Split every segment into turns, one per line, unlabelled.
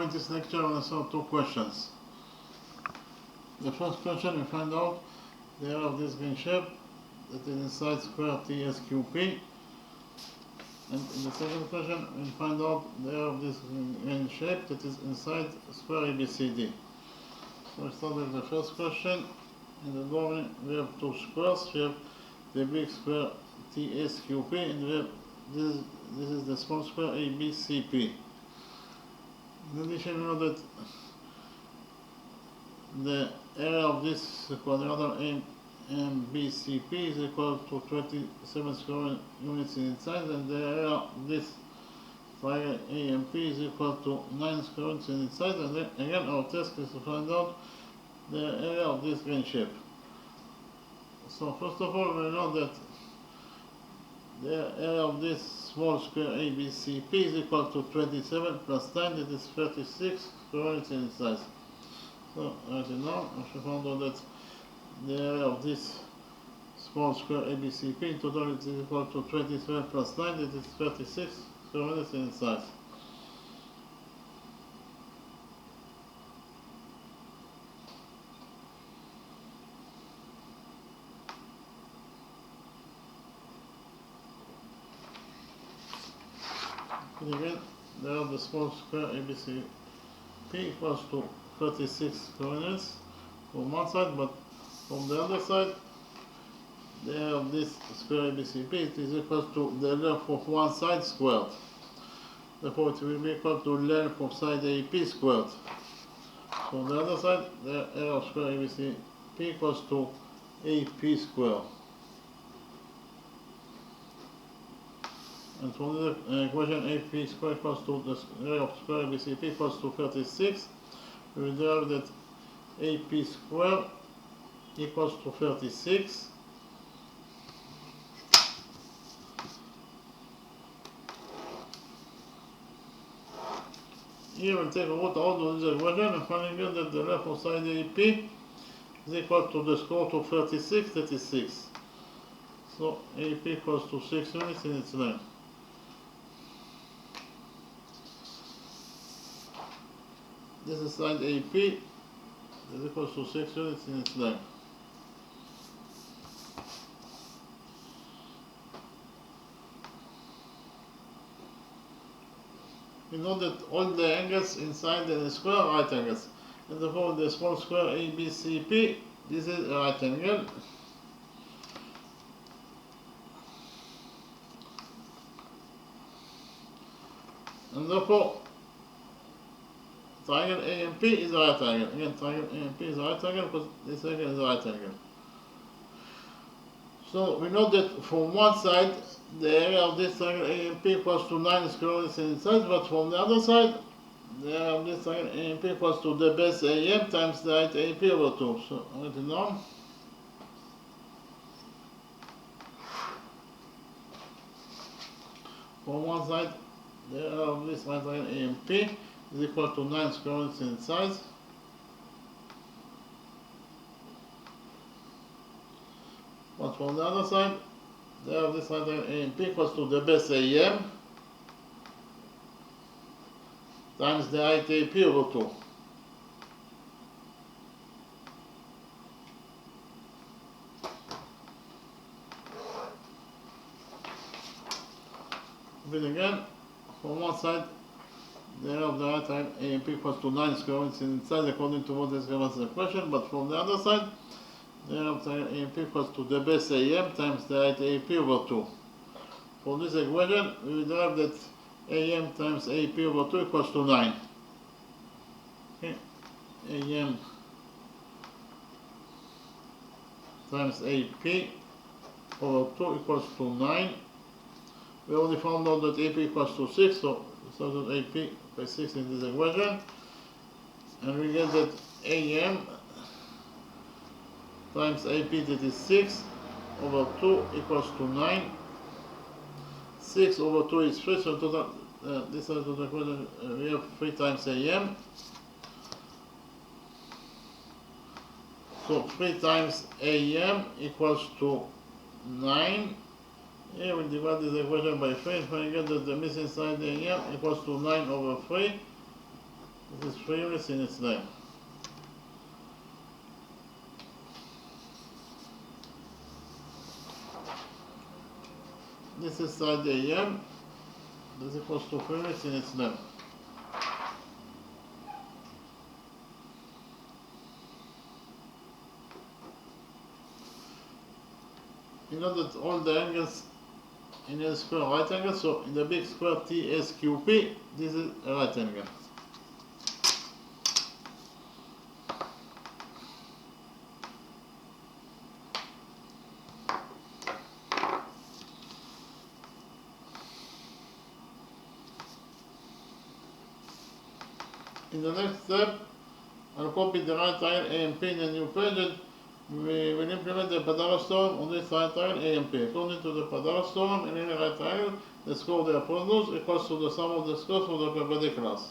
in this lecture, I will answer two questions. The first question, we find out the area of this green shape that is inside square TSQP. And in the second question, we find out the area of this green shape that is inside square ABCD. So we start with the first question. In the drawing, we have two squares. We have the big square TSQP, and we have this is the small square ABCP. In addition, we know that the area of this quadrilateral ABCP is equal to 27 square units in its size, and the area of this triangle AMP is equal to 9 square units in its size. And then again, our task is to find out the area of this green shape. So first of all, we know that the area of this small square ABCP is equal to 27 plus 9, that is 36 square units in its size. So right now, I should find out that the area of this small square ABCP in total is equal to 27 plus 9, that is 36 square units in its size. And again, the area of the small square ABCP equals to 36 square units from one side, but from the other side, the area of this square ABCP is equal to the length of one side squared. Therefore, it will be equal to length of side AP squared. From the other side, the area of square ABCP equals to AP squared. And from the equation AP squared equals to the area of square ABCP equals to 36, we will derive that AP squared equals to 36. Here we'll take a root out of this equation and find again that the length of side AP is equal to the square root of 36, that is 6. So AP equals to 6 units in its length. This is side AP, that is equals to 6 units in its length. We know that all the angles inside the square are right angles. And therefore the small square ABCP, this is a right angle. And therefore triangle AMP is a right angle. Again, triangle AMP is a right angle because this angle is a right angle. So we know that from one side, the area of this triangle AMP equals to 9 square units in its size, but from the other side, the area of this triangle AMP equals to the base AM times the height AP over 2. So write it down. From one side, the area of this right triangle AMP is equal to 9 square units in its size. But from the other side, the area of this right triangle AMP equals to the base AM times the height AP over 2. Then again, from one side, the area of the right triangle AMP equals to 9 square units in its size according to what is given as the question, but from the other side, the area of the triangle AMP equals to the base AM times the height AP over 2. For this equation, we will derive that AM times AP over 2 equals to 9. Okay. AM times AP over 2 equals to 9. We already found out that AP equals to 6, so we substitute AP by 6 in this equation. And we get that AM times AP, that is 6 over 2 equals to 9. 6 over 2 is 3, so total, this is the equation, we have 3 times AM. So 3 times AM equals to 9. Here we divide this equation by 3 and we get that the missing side AM equals to 9 over 3. It is 3 units in its length. This is side AM. This is equals to 3 units in its length. You know that all the angles in a square are right angles, so in the big square TSQP, this is a right angle. In the next step, I'll copy the right triangle AMP in a new page and we will implement the Pythagoras theorem on this right triangle AMP. According to the Pythagoras theorem, in any right triangle, the score of the hypotenuse equals to the sum of the scores of the perpendiculars.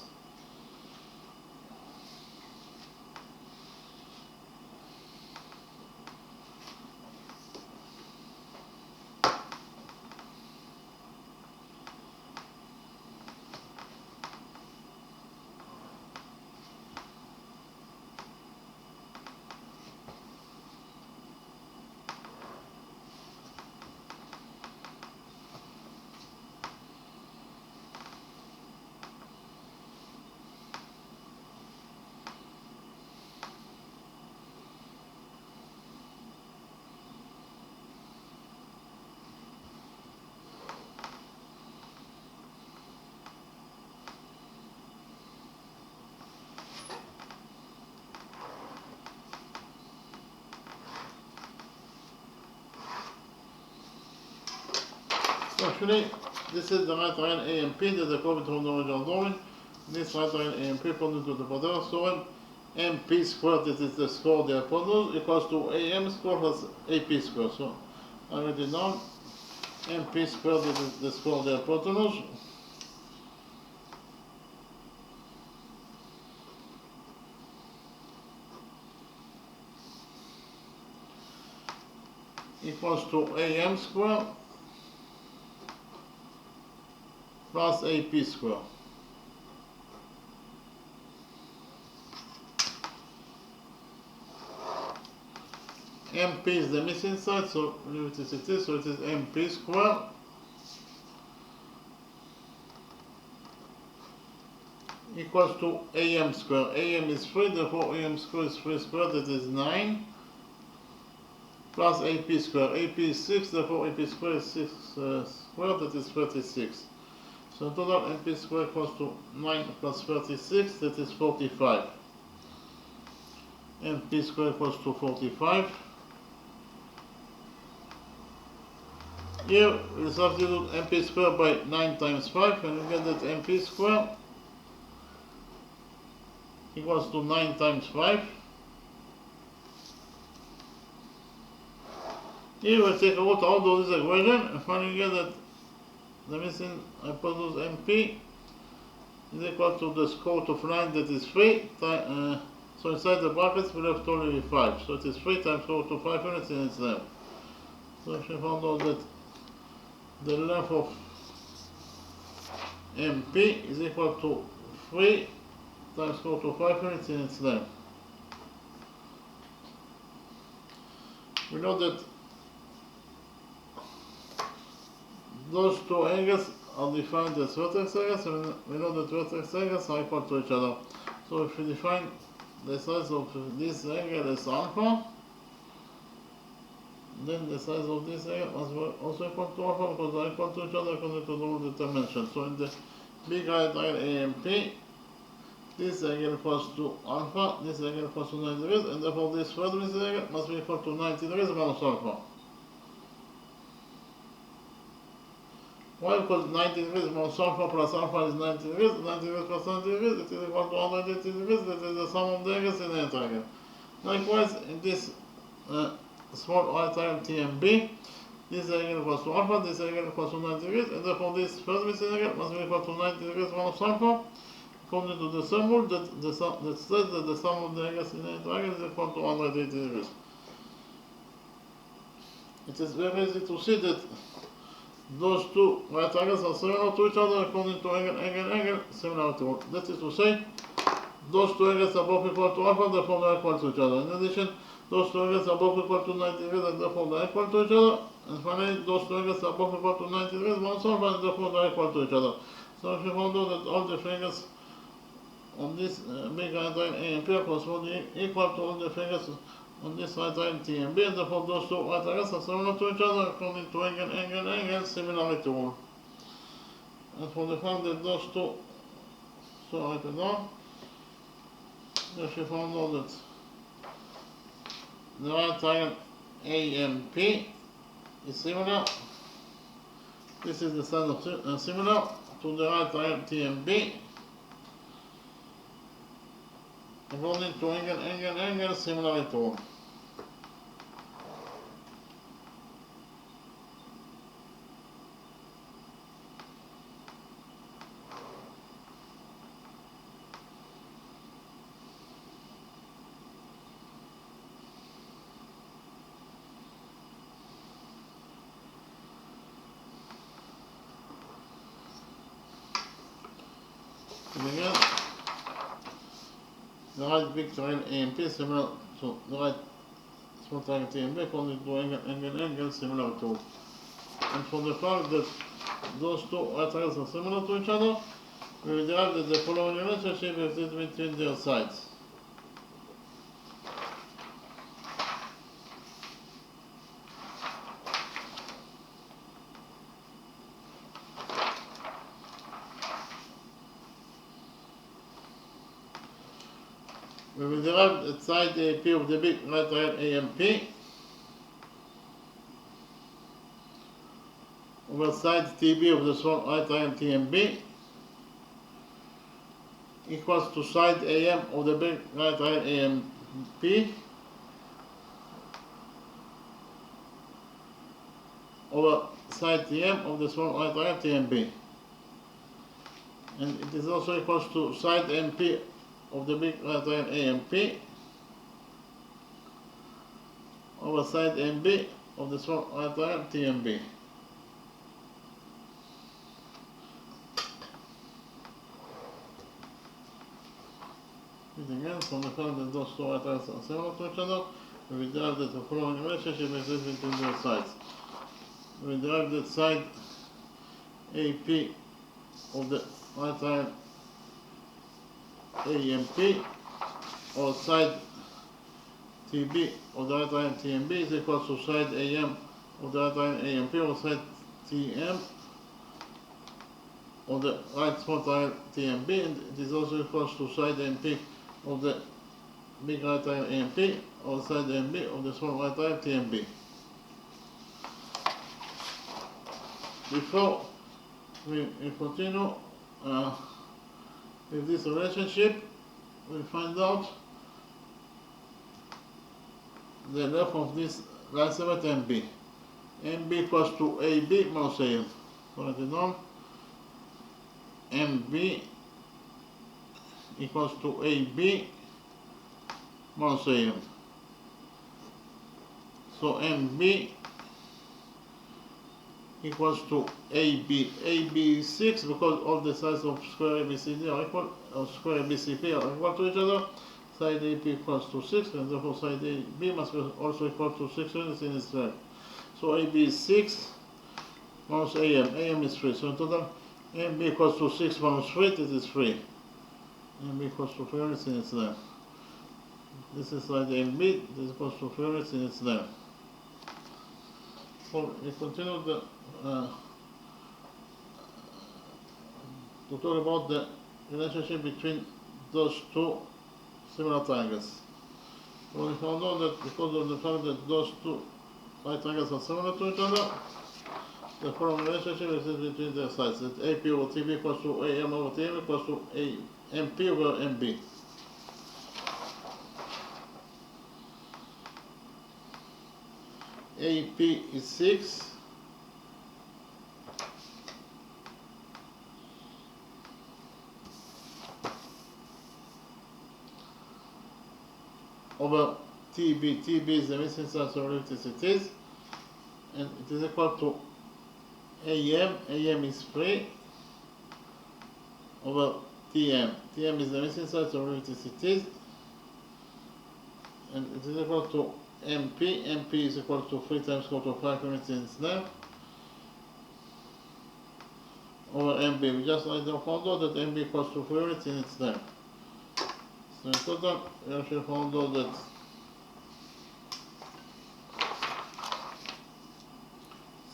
Actually, this is the right triangle AMP that I copied from the original drawing. This right triangle AMP, according to the Pythagoras theorem, MP squared, that is the score of the hypotenuse, equals to AM squared plus AP squared. So I write it down. MP squared, that is the score of the hypotenuse, equals to AM squared plus AP squared. MP is the missing side, so leave it as it is, so it is MP squared equals to AM squared. AM is 3, therefore AM squared is 3 squared, that is 9, plus AP squared. AP is 6, therefore AP squared is 6 squared, that is 36. So total MP squared equals to 9 plus 36, that is 45. MP squared equals to 45. Here we substitute MP squared by 9 times 5 and we get that MP squared equals to 9 times 5. Here we take a look at all this equation and finally get that the missing hypotenuse MP is equal to the square root of 9, that is 3. So inside the brackets we left only 5. So it is 3 times square root of 5 units in its length. So if we found out that the length of MP is equal to 3 times square root of 5 units in its length. We know that those two angles are defined as vertex angles, and we know that vertex angles are equal to each other. So if we define the size of this angle as alpha, then the size of this angle must also equal to alpha because they are equal to each other according to the rule of dimension. So in the big right triangle AMP, this angle equals to alpha, this angle equals to 90 degrees, and therefore this third missing angle must be equal to 90 degrees minus alpha. Why? Because 90 degrees minus alpha plus alpha is 90 degrees, 90 degrees plus 90 degrees, it is equal to 180 degrees, that is the sum of the angles in the triangle. Likewise, in this small right triangle TMB, this angle equals to alpha, this angle equals to 90 degrees, and therefore this first missing angle must be equal to 90 degrees minus alpha, according to the sum rule that says that the sum of the angles in a triangle is equal to 180 degrees. It is very easy to see that those two right angles are similar to each other according to angle, similarity rule. That is to say, those two angles are both equal to alpha, therefore they are equal to each other. In addition, those two angles are both equal to 90 degrees and therefore they are equal to each other. And finally, those two angles are both equal to 90 degrees minus alpha and therefore they are equal to each other. So if you found out that all the figures on this big right triangle A and P are corresponding equal to all the figures on this right triangle T and B, and therefore those two right triangles are similar to each other according to angle similarity rule. And for the fact that those two, so write it down. If you found out that the right triangle A and P is similar, this is the side of similar to the right triangle T and B according to angle similarity rule. And again, the right big triangle A and P is similar to the right small triangle T and B according to angle similarity rule. And for the fact that those two right triangles are similar to each other, we will derive that the following relationship exists between their sides. We will derive that side AP of the big right triangle AMP over side TB of the small right triangle TMB equals to side AM of the big right triangle AMP over side TM of the small right triangle TMB. And it is also equals to side MP of the big right triangle AMP over side MB of the small right triangle TMB. Again, from the fact that those two right triangles are similar to each other, we derive that the following relationship exists between their sides. We derive that side AP of the right triangle AMP or side TB of the right triangle TMB is equal to side AM of the right triangle AMP or side TM of the right small triangle TMB, and it is also equal to side MP of the big right triangle AMP or side MB of the small right triangle TMB. Before we continue with this relationship, we find out the length of this line segment MB. MB equals to AB minus AM. So write it down. MB equals to AB minus AM. So MB equals to AB. AB is 6 because all the sides of square ABCD are equal, or square ABCP are equal to each other. Side AP equals to 6, and therefore side AB must be also equal to 6 units in its length. So AB is 6 minus AM. AM is 3. So in total, MB equals to 6 minus 3, this is 3. MB equals to 3 units in its length. This is side MB, this equals to 3 units in its length. So we continue to talk about the relationship between those two similar triangles. So we found out that because of the fact that those two right triangles are similar to each other, the following relationship exists between their sides. That AP over TB equals to AM over TM equals to AMP over MB. AP is 6 over TB. TB is the missing side of electricities, and it is equal to AM. AM is 3 over Tm. Tm is the missing side, so it is. And it is equal to MP. MP is equal to 3 times square root of 5 units in its length over MB. We just found out that MB equals to 3 units in its length. So in total, we actually found out that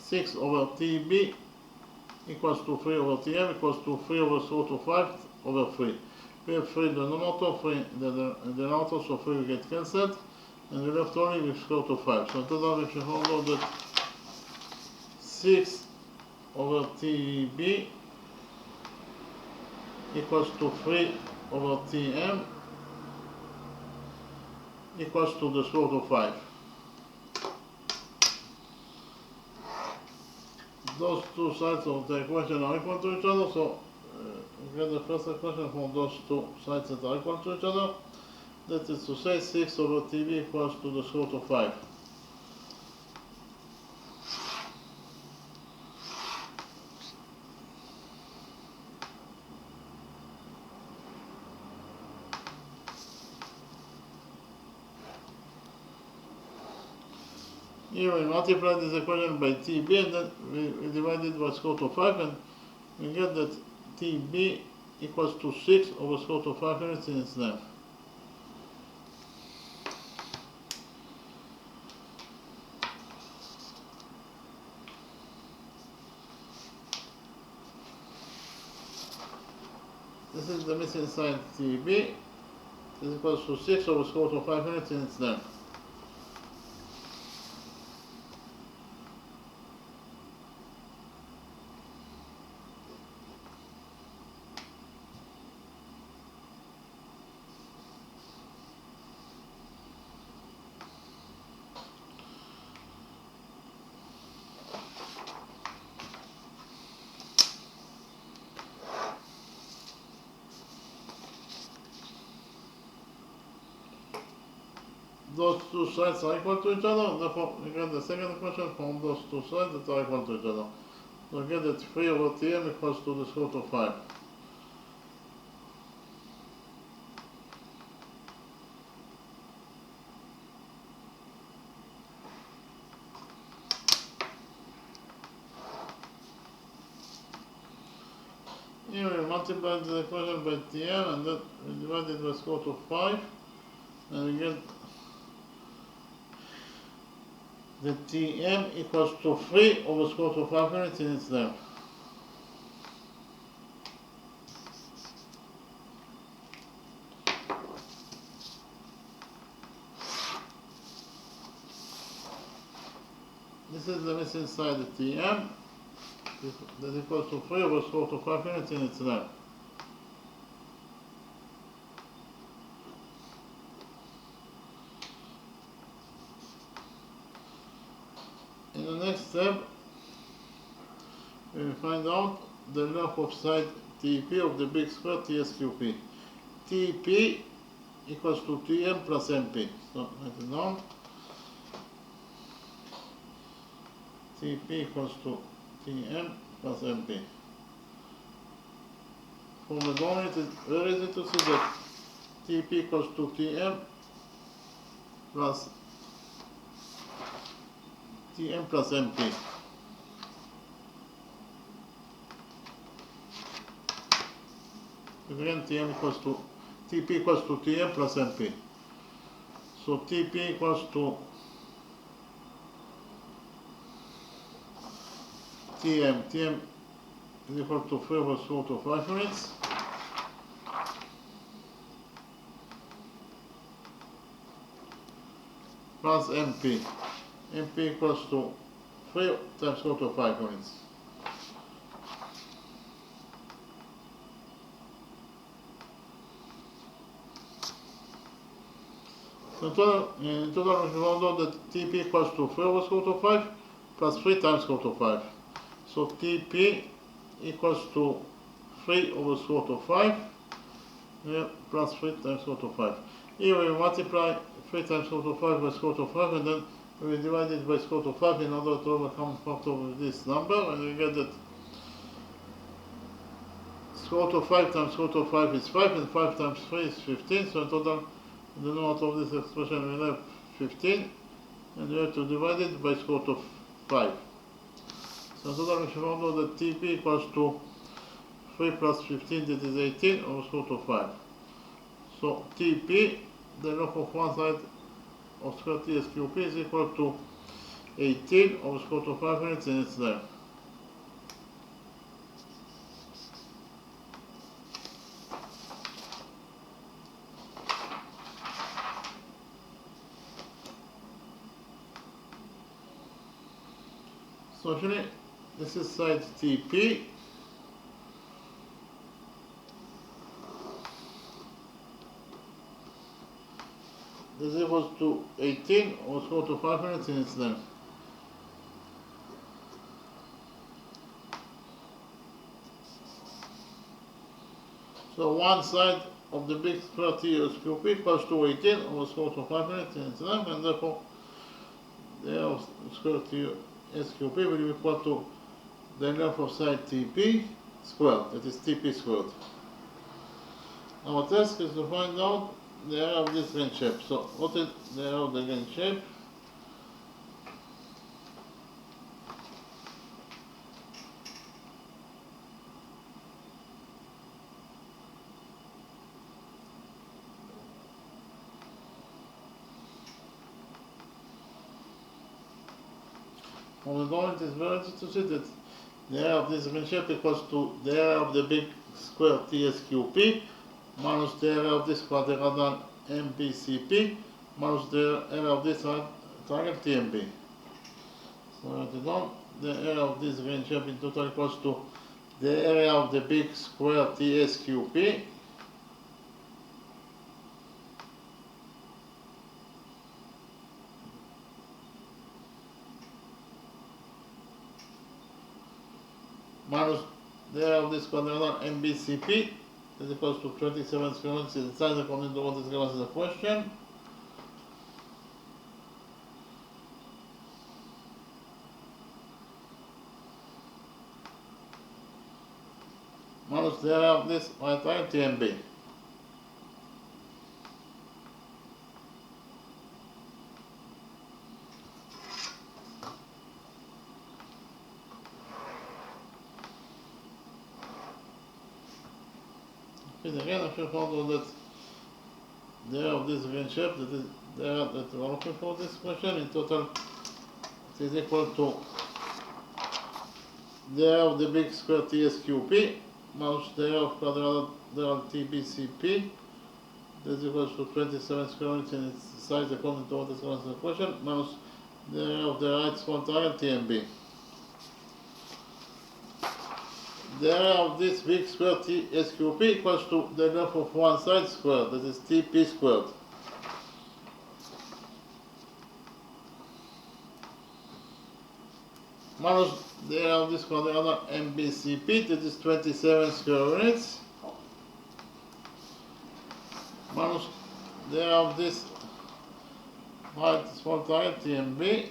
6 over TB equals to 3 over Tm equals to 3 over square root of 5 over 3. We have 3 in the denominator, 3 in the denominator, so 3 will get cancelled, and we left only with square root of 5. So in total, we should found out that 6 over TB equals to 3 over Tm equals to the square root of 5. Those two sides of the equation are equal to each other, so we get the first equation from those two sides that are equal to each other. That is to say, 6 over TB equals to the square root of 5. Here we multiply this equation by TB, and then we divide it by square root of 5, and we get that TB equals to 6 over square root of 5 units in its length. This is the missing side TB. This equals to 6 over square root of 5 units in its length. Those two sides are equal to each other, therefore we get the second equation from those two sides that are equal to each other. So we get that 3 over Tm equals to the square root of 5. Here we multiply the equation by Tm, and then we divide it by square root of 5, and we get the Tm equals to 3 over square root of 5 units in its length. This is the missing side of Tm, that equals to 3 over square root of 5 units in its length. In the next step, we will find out the length of side TP of the big square TSQP. TP equals to Tm plus MP. So write it down. TP equals to Tm plus MP. From the drawing, it is very easy to see that TP equals to Tm plus MP. Again, TP equals to Tm plus MP. So TP equals to Tm. Tm is equal to 3 over square root of 5 units. Plus MP. MP equals to 3 times square root of 5 units. So in total we found out that TP equals to 3 over square root of 5 plus 3 times square root of 5. So TP equals to 3 over square root of 5 plus 3 times square root of 5. Here we multiply 3 times square root of 5 by square root of 5, and then we divide it by square root of 5 in order to overcome factor with this number, and we get that square root of 5 times square root of 5 is 5, and 5 times 3 is 15, so in total, the numerator of this expression will have 15, and we have to divide it by square root of 5. So in total, we should know that TP equals to 3 plus 15, that is 18, over square root of 5. So TP, the length of one side of square TSQP is equal to 18 over square root of 5 units in its length. So actually, this is side TP. This equals to 18 over square root of 5 units in its length. So one side of the big square TSQP equals to 18 over square root of 5 units in its length, and therefore the area of square TSQP will be equal to the length of side TP squared, that is TP squared. Our task is to find out the area of this ring shape. So what is the area of the ring shape? From the drawing, it is very easy to see that the area of this ring shape equals to the area of the big square TSQP minus the area of this quadrilateral MBCP minus the area of this triangle TMB. So write it down. The area of this ring shape in total equals to the area of the big square TSQP minus the area of this quadrilateral MBCP is equals to 27 square units inside according to what is given as the question. Minus the area of this right triangle TMB. Okay, again, I should find out that the area of this ring shape, that is the area that we are looking for this question, in total it is equal to the area of the big square TSQP minus the area of quadrilateral TBCP, that is equal to 27 square units in its size according to what is given as the question, minus the area of the right small triangle TMB. The area of this big square TSQP equals to the length of one side squared, that is TP squared. Minus the area of this quadrilateral MBCP, that is 27 square units. Minus the area of this right small triangle TMB.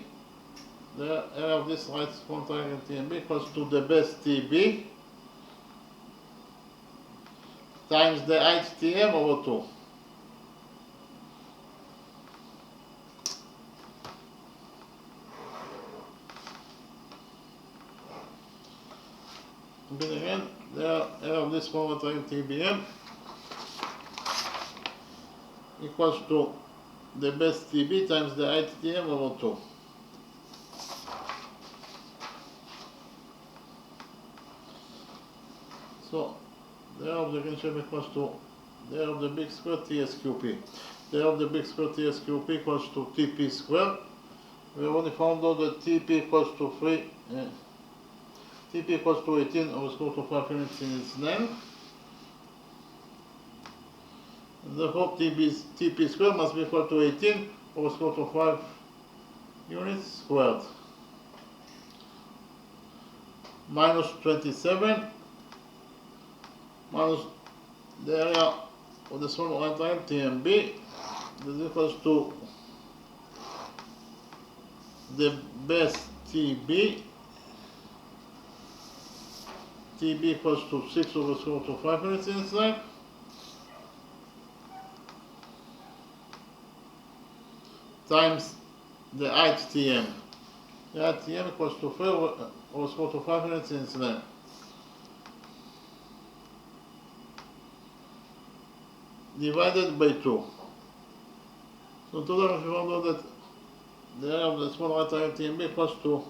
The area of this right small triangle TMB equals to the base TB times the height TM over 2. Okay, again, the area of this small triangle TBM equals to the base TB times the height TM over 2. So the area of the ring shape equals to the area of the big square TSQP. The area of the big square TSQP equals to TP squared. We already found out that TP equals to 18 over square root of 5 units in its length. Therefore, TP squared must be equal to 18 over square root of 5 units squared. Minus 27 minus the area of the small right triangle TMB, is equals to the base TB TB equals to 6 over square root of 5 units inside, times the height Tm. The height Tm equals to 3 over square root of 5 units inside. Divided by 2. So total, if you want to know that the area of the small rectangle TMB equals to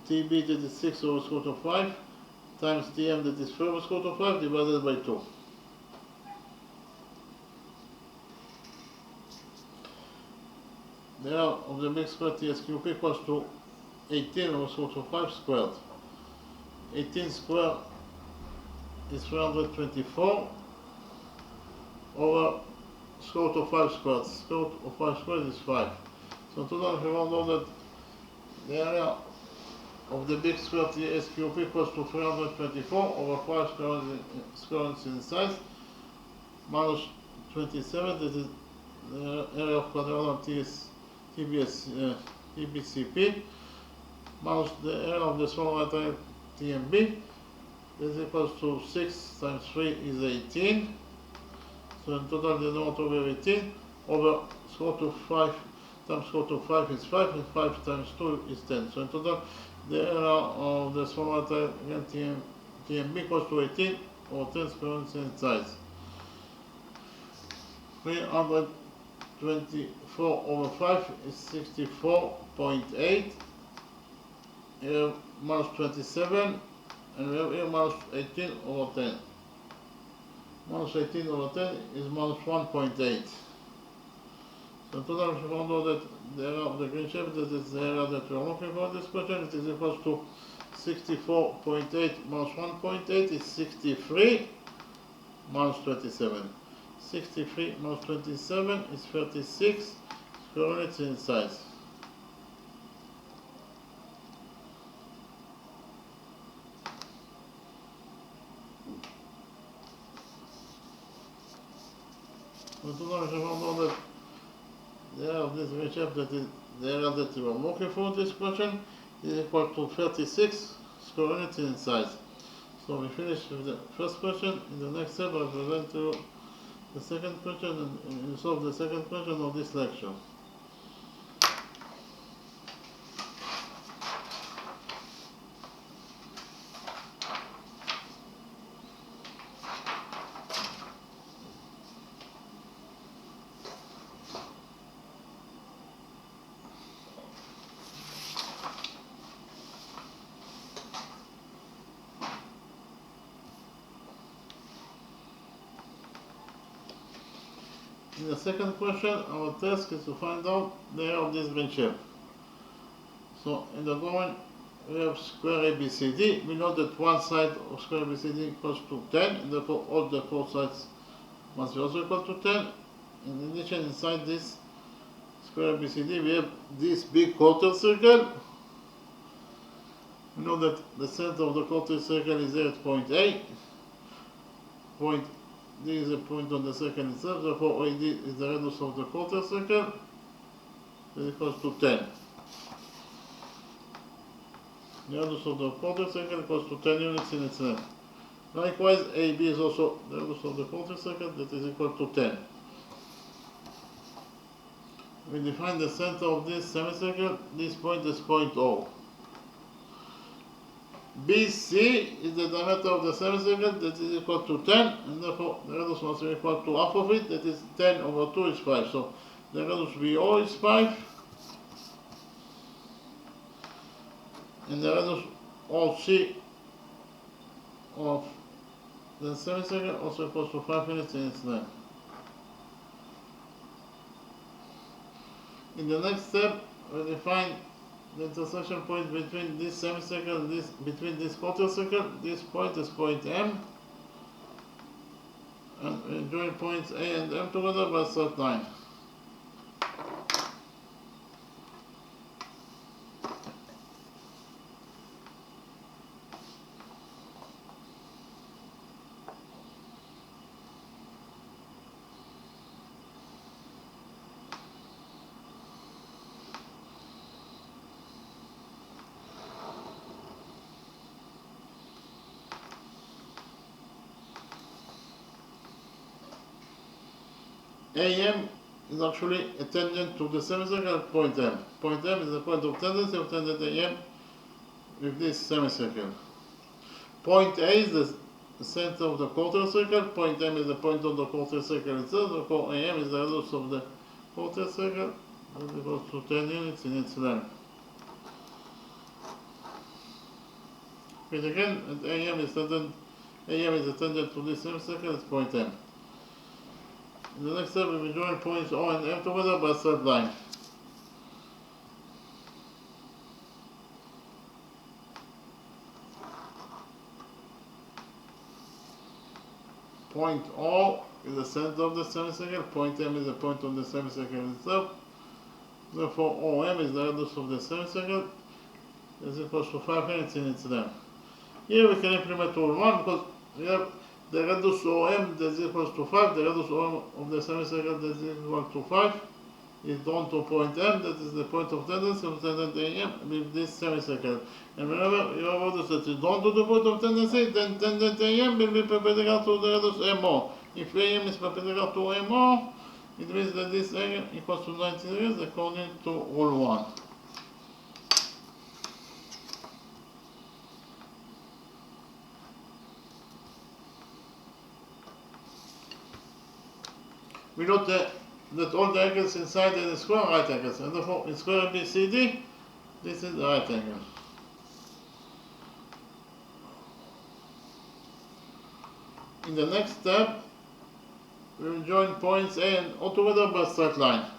TB that is 6 over square root of 5 times Tm that is 3 over square root of 5 divided by 2. The area of the big square TSQP equals to 18 over square root of 5 squared. 18 squared is 324 over square root of 5 squared. Square root of 5 squared is 5. So total, if you want to know that the area of the big square TSQP equals to 324 over 5 square units in size minus 27, that is the area of quadrilateral TBCP minus the area of the small rectangle TMB. This equals to 6 times 3 is 18. So in total the numerator will be 18 over square root of 5 times square root of 5 is 5 and 5 times 2 is 10. So in total the area of the small rectangle TMB equals to 18 over 10 square units in size. 324 over 5 is 64.8. Here minus 27, and we have here minus 18 over 10. Minus 18 over 10 is minus 1.8. So total, if you want to know that the area of the green shape, that is the area that we are looking for this question, it is equals to 64.8 minus 1.8 is 63 minus 27. 63 minus 27 is 36 square units in size. So total, if you want to know that the area of this green shape, that is the area that we are looking for this question, is equal to 36 square units in size. So we finish with the first question. In the next step, I will present to you the second question and solve the second question of this lecture. In the second question, our task is to find out the area of this green shape. So in the drawing, we have square ABCD. We know that one side of square ABCD equals to 10, and therefore all the four sides must be also equal to 10. In addition, inside this square ABCD, we have this big quarter circle. We know that the center of the quarter circle is there at point A. Point D is a point on the circle itself, therefore AD is the radius of the quarter circle, is equals to 10. The radius of the quarter circle equals to 10 units in its length. Likewise, AB is also the radius of the quarter circle, that is equal to 10. We define the center of this semicircle. This point is point O. BC is the diameter of the semicircle, that is equal to 10, and therefore the radius must be equal to half of it, that is 10 over 2 is 5. So the radius BO is 5, and the radius OC of the semicircle also equals to 5 units in its length. In the next step, we define the intersection point between this semicircle and between this quarter circle. This point is point M, and we join points A and M together by a straight line. AM is actually a tangent to the semicircle at point M. Point M is the point of tendency of tangent AM with this semicircle. Point A is the center of the quarter circle. Point M is the point of the quarter circle itself. Therefore, AM is the radius of the quarter circle. That equals to 10 units in its length. And again, at AM is a tangent to this semicircle at point M. In the next step, we will join points O and M together by a straight line. Point O is the center of the semicircle. Point M is the point of the semicircle itself. Therefore, OM is the radius of the semicircle. Is equals to 5 units in its length. Here we can implement rule 1 because we have the radius OM that is equals to 5. The radius OM of the semicircle that is equal to 5 is drawn to point M, that is the point of tendency of tangent AM with this semicircle. And whenever you have radius that is drawn to the point of tendency, then tangent AM will be perpendicular to the radius MO. If AM is perpendicular to MO, it means that this angle equals to 90 degrees according to rule 1. We note that all the angles inside the square are right angles, and therefore in square ABCD, this is the right angle. In the next step, we will join points A and O together by a straight line.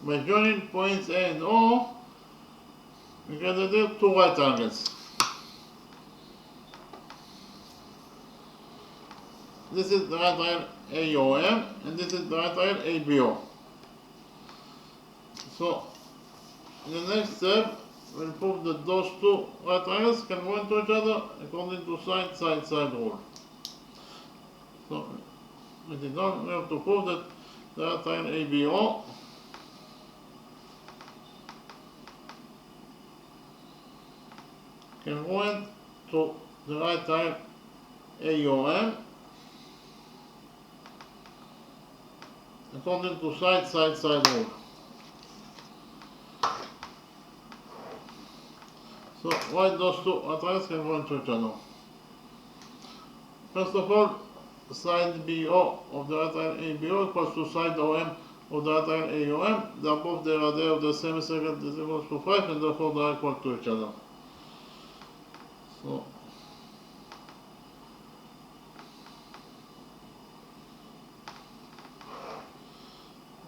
By joining points A and O, we get two right angles. This is the right angle AOM, and this is the right angle ABO. So, in the next step, we'll prove that those two right angles can go into each other according to side rule. So, with it done, we have to prove that the right angle ABO can go into the right angle AOM according to side rule. So why those two triangles can go into each other? First of all, side BO of the right angle ABO equals to side OM of the right angle AOM. They are both the radii of the semicircle is equals to 5, and therefore they are equal to each other. So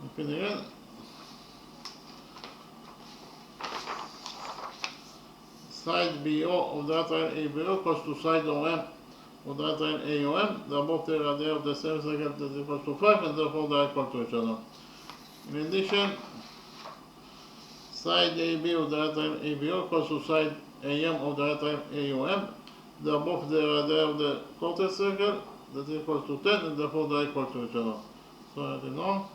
repeat again. Side BO of the right angle ABO equals to side OM of the right angle AOM. They are both the radii of the semicircle that is equal to 5, and therefore they are equal to each other. In addition, side AB of the right angle ABO equals to side AM of the right angle AOM. They are both the radii of the quarter circle that is equal to 10, and therefore they are equal to each other. So write it down.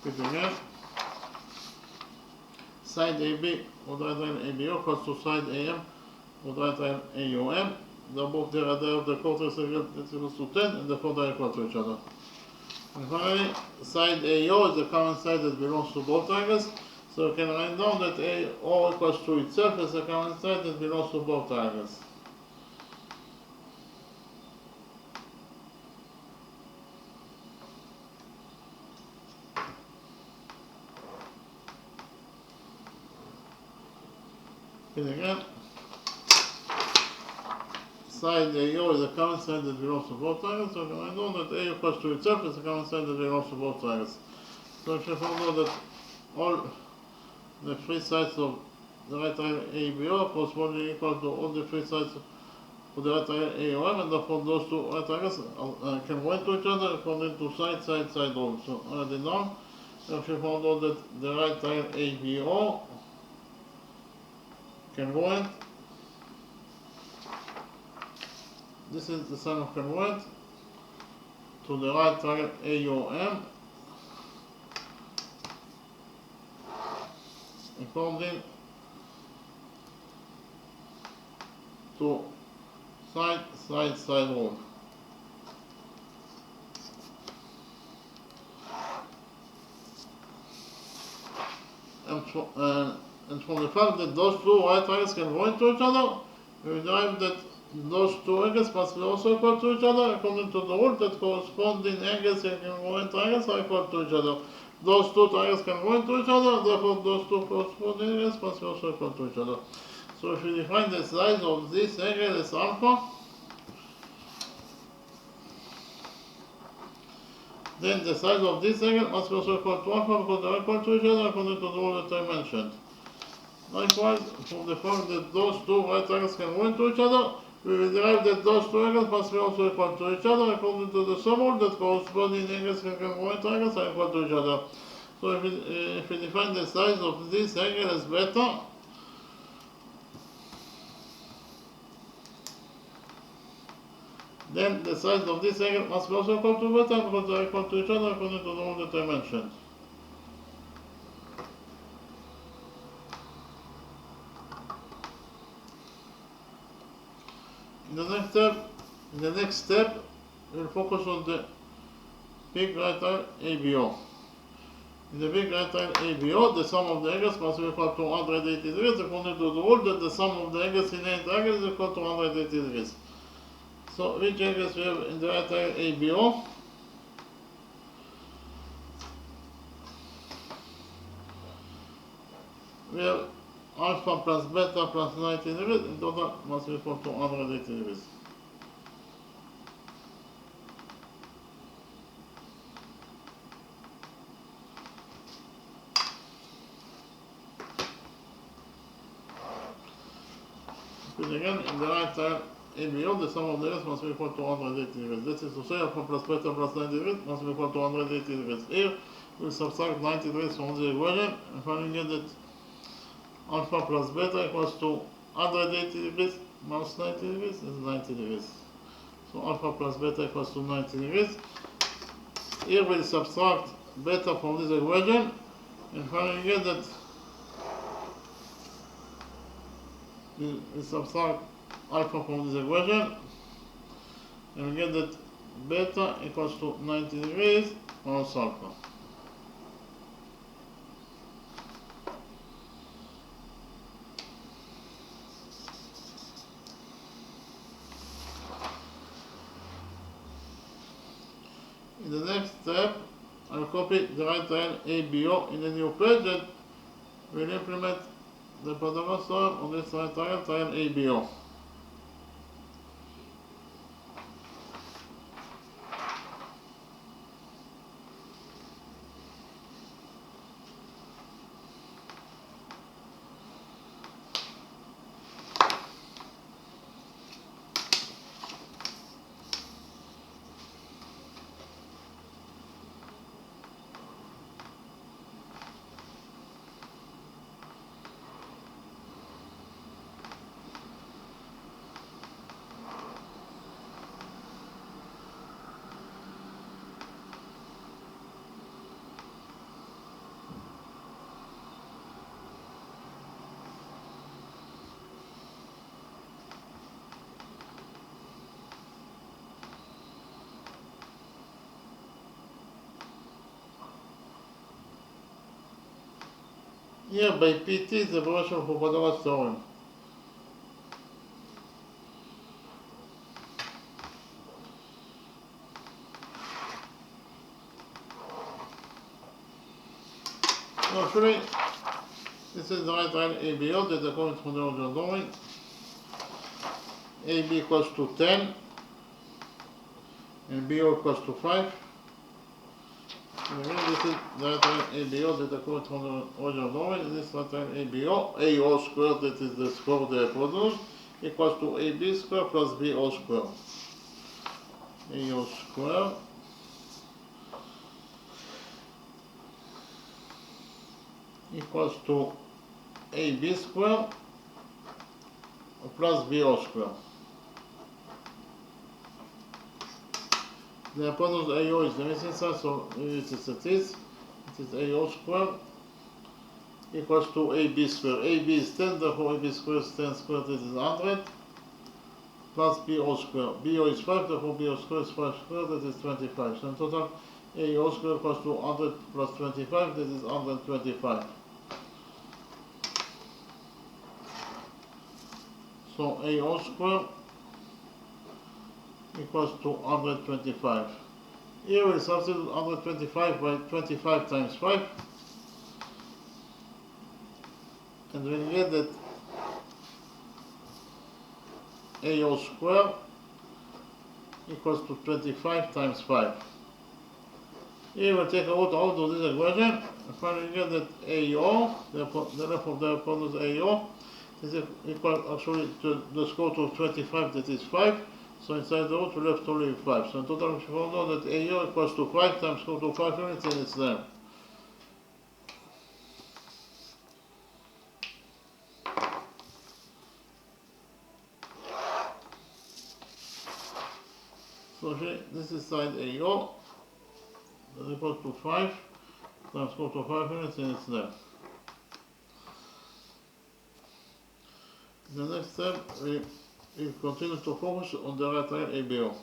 Repeat again. Side AB of the right angle ABO equals to side AM of the right angle AOM. They are both the radii of the quarter circle that is equal to 10, and therefore they are equal to each other. And finally, side AO is the common side that belongs to both triangles. So we can write down that AO equals to itself as a common side that belongs to both triangles. And again, side AO is a common side that belongs to both triangles, so we can write down that A equals to itself is a common side that belongs to both triangles. So if you found out that all the three sides of the right triangle ABO corresponding equal to all the three sides of the right triangle AOM, and therefore those two right triangles can go into each other according to side rule. So write it down. So if you found out that the right triangle ABO congruent, this is the sign of congruent to the right triangle AOM according to side rule. And from the fact that those two right triangles can join to each other, we derive that those two angles must be also equal to each other according to the rule that corresponding angles in congruent triangles are equal to each other. Those two triangles can join to each other, therefore those two corresponding angles must be also equal to each other. So if we define the size of this angle as alpha, then the size of this angle must be also equal to alpha because they are equal to each other according to the rule that I mentioned. Likewise, from the fact that those two right angles can join to each other, we will derive that those two angles must be also equal to each other according to the sum rule that corresponding angles in congruent triangles are equal to each other. So if we define the size of this angle as beta, then the size of this angle must be also equal to beta because they are equal to each other according to the rule that I mentioned. In the next step, we'll focus on the big right triangle ABO. In the big right triangle ABO, the sum of the angles must be equal to 180 degrees according to the rule that the sum of the angles in any triangle is equal to 180 degrees. So which angles we have in the right triangle ABO? We have alpha plus beta plus 90 degrees, in total must be equal to 180 degrees. Because again, in the right triangle ABO, the sum of the angles must be equal to 180 degrees. This is to say alpha plus beta plus 90 degrees must be equal to 180 degrees. Here, we subtract 90 degrees from the equation, and finally get that alpha plus beta equals to 180 degrees minus 90 degrees is 90 degrees. So alpha plus beta equals to 90 degrees. Here we'll subtract beta from this equation, and finally get that we subtract alpha from this equation, and we get that beta equals to 90 degrees minus alpha. In the next step, I'll copy the right triangle ABO in a new page and we'll implement the Pythagoras theorem on this right triangle ABO. Here by PT is the abbreviation for Pythagoras theorem. So actually, this is the right triangle ABO that according to the original drawing, AB equals to 10 and BO equals to 5. And again, this is the right triangle ABO that according to the original drawing, and this right triangle ABO, AO squared, that is the square of the hypotenuse, equals to AB squared plus BO squared. AO squared equals to AB square plus BO square. The hypotenuse AO is the missing side, so it is AO square equals to AB square. AB is 10, therefore AB square is 10 squared, this is 100, plus BO square. BO is 5, therefore BO square is 5 squared, that is 25. So in total, AO square equals to 100 plus 25, that is 125. So AO square equals to 125. Here we substitute 125 by 25 times 5, and we get that AO square equals to 25 times 5. Here we take out of this equation, and finally get that AO, the length of the hypotenuse AO, is equal actually to the square root of 25, that is 5. So inside the root we left only 5. So in total we found out that AO equals to 5 times square root of 5 units, and it's there. So here, this is side AO, that equals to 5 times square root of 5 units, and it's there. The next step, we continue to focus on the right triangle ABO.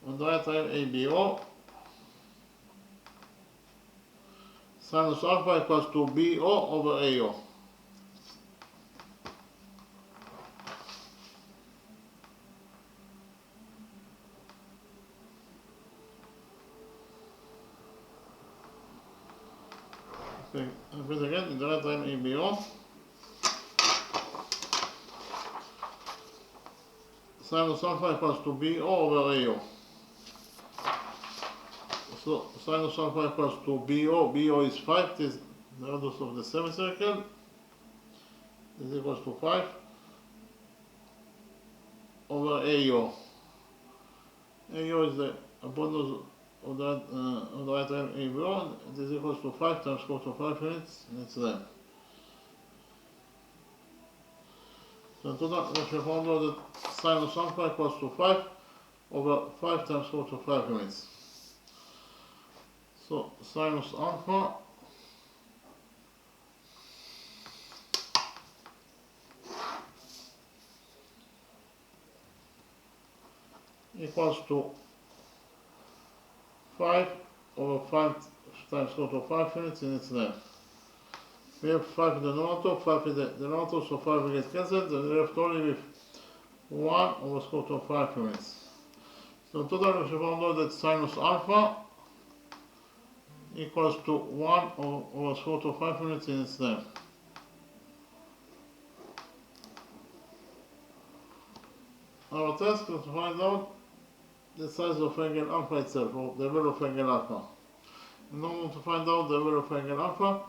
On the right triangle ABO, sinus alpha equals to BO over AO. Okay, and repeat again, in the right triangle ABO, sinus alpha equals to BO over AO. So sinus alpha equals to BO. BO is 5, this is the radius of the semicircle. This equals to 5 over AO. AO is the hypotenuse of the right triangle ABO. This equals to 5 times square root of 5 units, and it's there. So in total, we have found out that sinus alpha equals to 5 over 5 times square root of 5 units. So sinus alpha equals to 5 over 5 times square root of 5 units, and it's there. We have 5 in the numerator, 5 in the denominator, so 5 will get cancelled, and we left only with 1 over square root of 5 units. So in total, we have found out that sinus alpha equals to 1 over square root of 5 units, and it's there. Our task is to find out the size of angle alpha itself, or the value of angle alpha. In order to find out the value of angle alpha,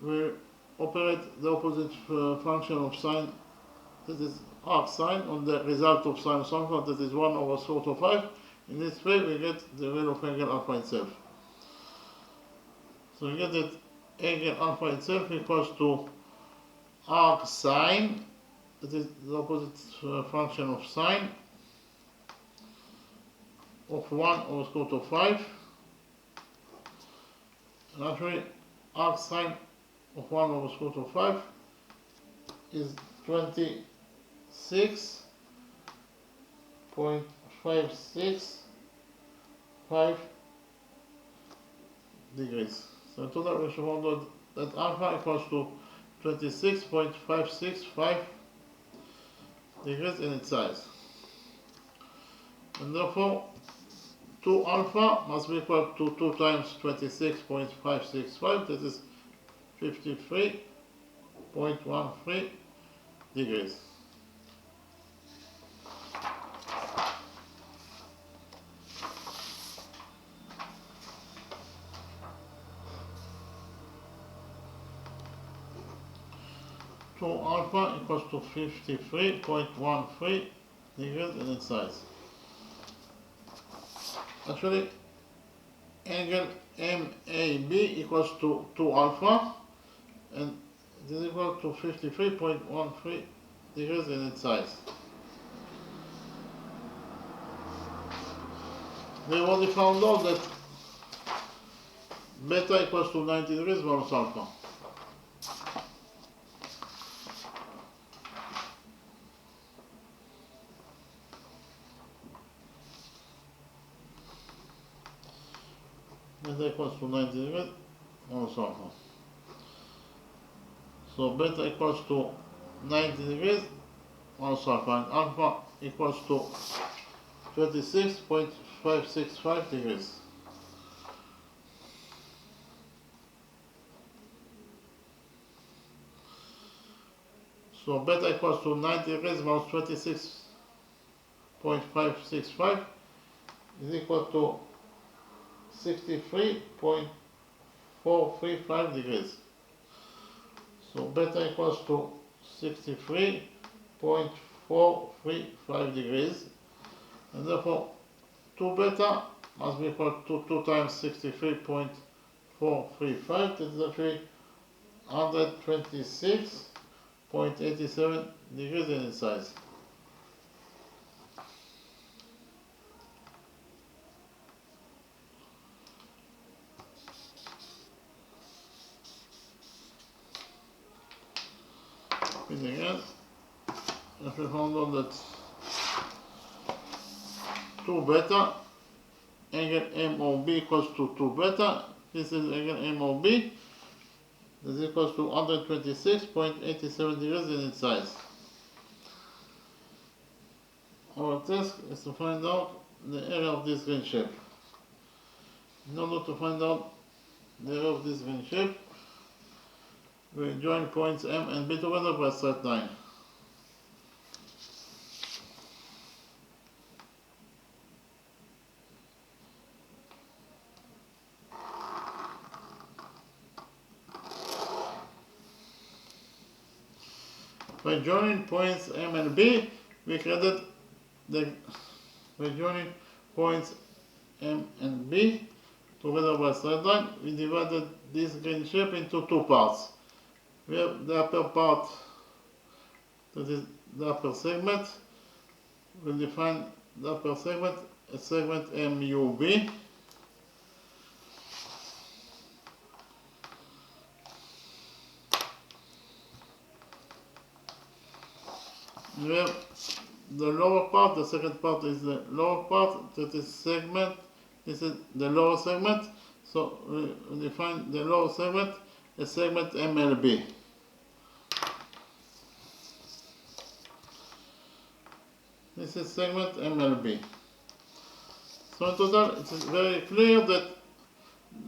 we operate the opposite function of sine, that is arc sine, on the result of sinus alpha, that is 1 over square root of 5. In this way, we get the value of angle alpha itself. So we get that angle alpha itself equals to arc sine, that is the opposite function of sine, of 1 over square root of 5. And actually, arc sine of 1 over square root of 5 is 26.565 degrees. So in total, we should find out that alpha equals to 26.565 degrees in its size. And therefore, 2 alpha must be equal to 2 times 26.565, that is 53.13 degrees. So alpha equals to 53.13 degrees in its size. Actually, angle MAB equals to 2 alpha, and it is equal to 53.13 degrees in its size. We already found out that beta equals to 90 degrees minus alpha. Beta equals to 90 degrees minus alpha. So beta equals to 90 degrees minus alpha, and alpha equals to 26.565 degrees. So beta equals to 90 degrees minus 26.565 is equal to 63.435 degrees. So beta equals to 63.435 degrees, and therefore 2 beta must be equal to 2 times 63.435, that is actually 126.87 degrees in its size. And again, if we found out that 2 beta, angle MOB equals to 2 beta, this is angle MOB, this is equals to 126.87 degrees in its size. Our task is to find out the area of this green shape. In order to find out the area of this green shape, we join points M and B together by a straight line. By joining points M and B, we created by joining points M and B together by a straight line, we divided this green shape into 2 parts. We have the upper part, that is the upper segment. We'll define the upper segment as segment MUB. We have the lower part, the second part is the lower part, that is segment, this is the lower segment, so we define the lower segment as segment MLB. This is segment MLB. So in total, it is very clear that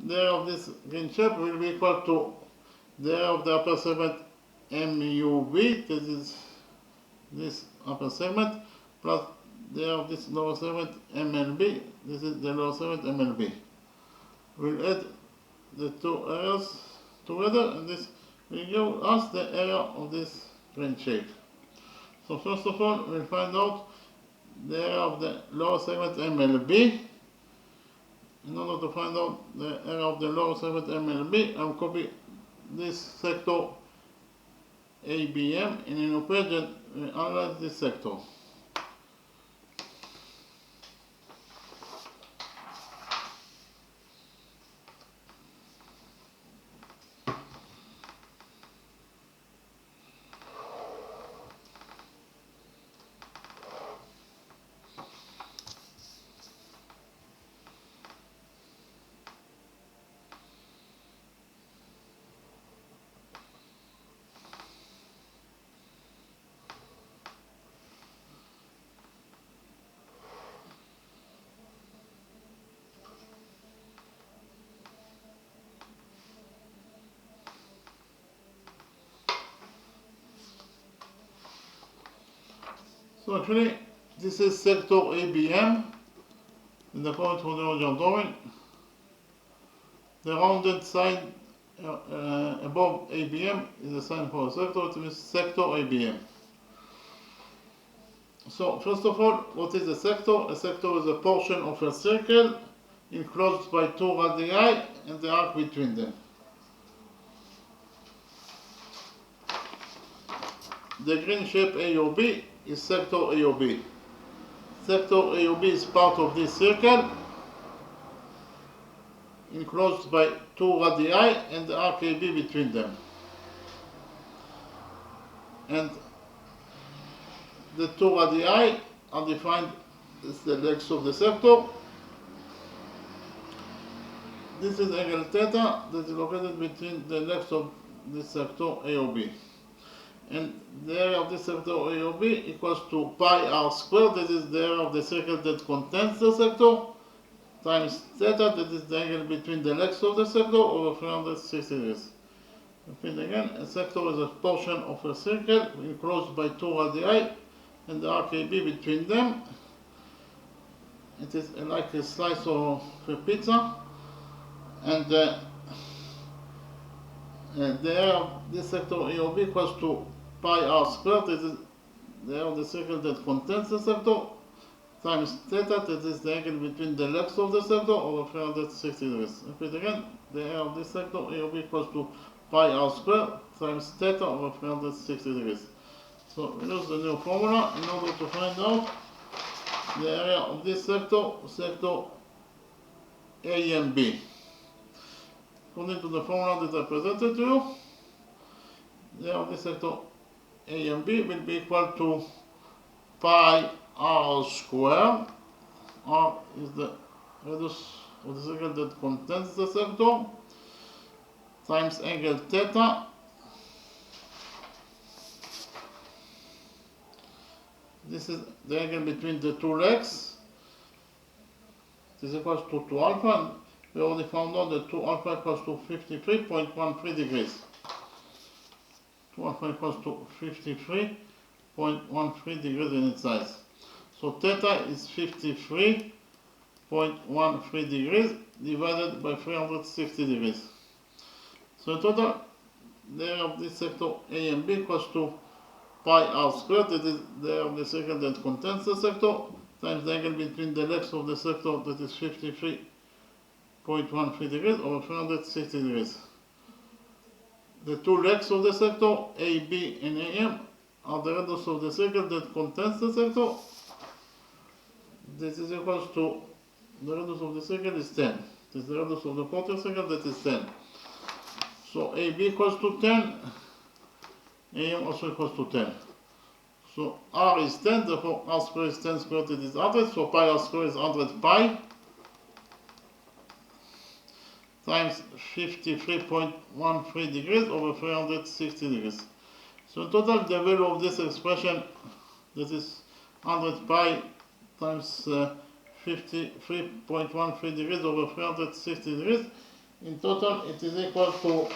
the area of this green shape will be equal to the area of the upper segment MUB, that is this upper segment, plus the area of this lower segment MLB, this is the lower segment MLB. We'll add the 2 areas together, and this will give us the area of this green shape. So first of all, we'll find out the area of the lower segment MLB. In order to find out the area of the lower segment MLB, I'll copy this sector ABM in a new page and analyze this sector. So actually, this is sector ABM in the point for the original drawing. The rounded side above ABM is a sign for a sector, it means sector ABM. So first of all, what is a sector? A sector is a portion of a circle enclosed by 2 radii and the arc between them. the green shape AOB is sector AOB. Sector AOB is part of this circle, enclosed by two radii and the RKB between them. And the two radii are defined as the legs of the sector. This is angle theta that is located between the legs of this sector AOB. And the area of this sector AOB equals to pi r squared, that is the area of the circle that contains the sector, times theta, that is the angle between the legs of the sector, over 360 degrees. Repeat again, a sector is a portion of a circle enclosed by two radii and the RKB between them. It is like a slice of a pizza, and the area of this sector AOB equals to pi r squared, that is the area of the circle that contains the sector, times theta, that is the angle between the legs of the sector, over 360 degrees. Repeat again, the area of this sector AOB equals to pi r squared times theta over 360 degrees. So we use the new formula in order to find out the area of this sector, sector A and B. According to the formula that I presented to you, the area of this sector A and B will be equal to pi r squared. R is the radius of the circle that contains the sector, times angle theta. This is the angle between the two legs. This equals to 2 alpha, and we already found out that 2 alpha equals to 53.13 degrees. 2 alpha equals to 53.13 degrees in its size. So theta is 53.13 degrees divided by 360 degrees. So in total, the area of this sector A and B equals to pi r squared, that is the area of the circle that contains the sector, times the angle between the legs of the sector, that is 53.13 degrees over 360 degrees. The two legs of the sector, AB and AM, are the radius of the circle that contains the sector. This is equals to, the radius of the circle is 10. This is the radius of the quarter circle, that is 10. So AB equals to 10, AM also equals to 10. So R is 10, therefore R squared is 10 squared, it is 100, so pi R squared is 100 pi times 53.13 degrees over 360 degrees. So in total, the value of this expression, that is 100 pi times 53.13 degrees over 360 degrees, in total it is equal to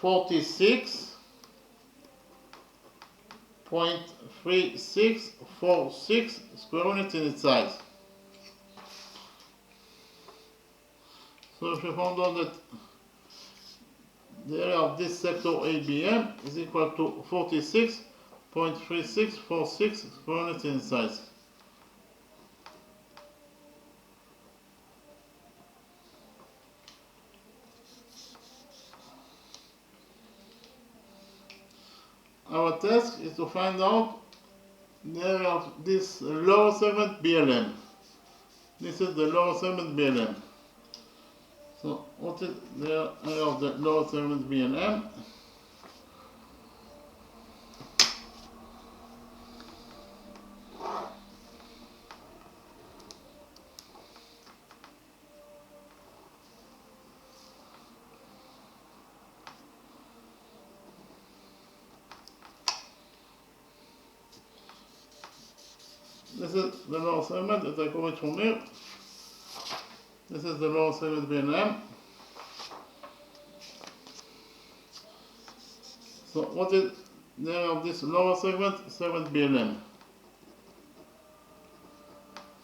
46.3646 square units in its size. So if we found out that the area of this sector ABM is equal to 46.3646 square units in its size. Our task is to find out the area of this lower segment BLM. This is the lower segment BLM. So what is the area of the lower segment BLM? This is the lower segment that I call it from here. This is the lower segment BLM. So what is the area of this lower segment, segment BLM?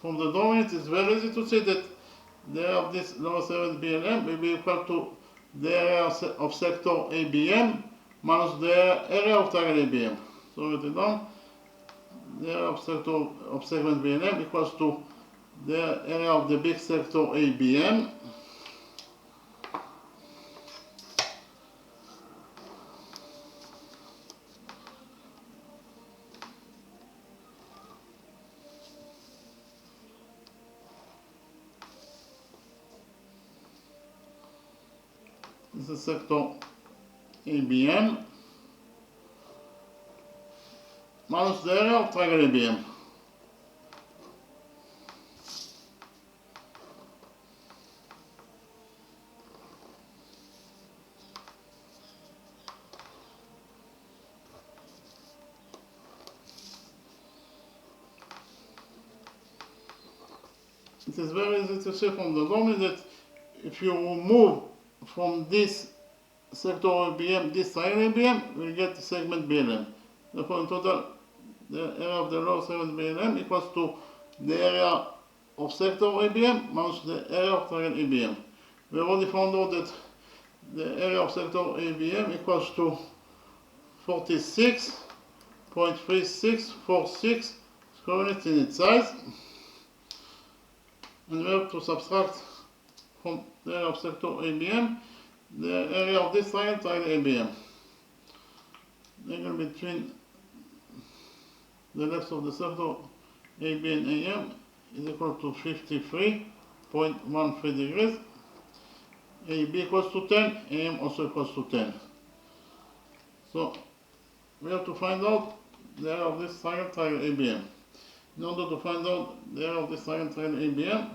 From the drawing, it is very easy to see that the area of this lower segment BLM will be equal to the area of sector ABM minus the area of triangle ABM. So write it down. The area of sector of segment BLM equals to the area of the big sector ABM This is sector ABM minus the area of triangle ABM. It is very easy to see from the drawing that if you move from this sector ABM, this triangle ABM, we get the segment BLM. Therefore, in total, the area of the lower segment BLM equals to the area of sector ABM minus the area of triangle ABM. We already found out that the area of sector ABM equals to 46.3646 square units in its size. And we have to subtract from the area of sector ABM the area of this triangle ABM. The angle between the lengths of the sector AB and AM is equal to 53.13 degrees. AB equals to 10, AM also equals to 10. So we have to find out the area of this triangle ABM. In order to find out the area of this triangle ABM,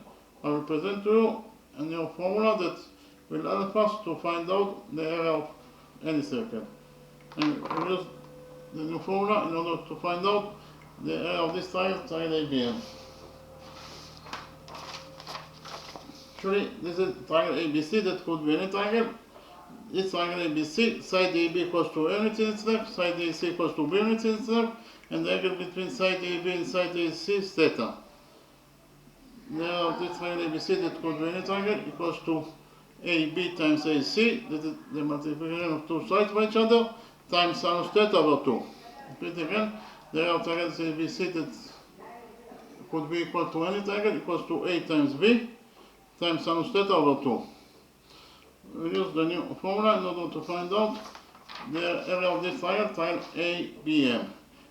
I will present to you a new formula that will help us to find out the area of any circle. And we use the new formula in order to find out the area of this triangle ABM. Actually, this is triangle ABC, that could be any triangle. This triangle ABC, side AB equals to A unit in its length, side AC equals to B unit in its length, and the angle between side AB and side AC is theta. Now, this triangle ABC, that could be any triangle, equals to AB times AC, that is the multiplication of two sides by each other, times sinus theta over 2. Repeat again, the area of triangle ABC that could be equal to any triangle equals to A times B times sinus theta over 2. We use the new formula in order to find out the area of this triangle ABM.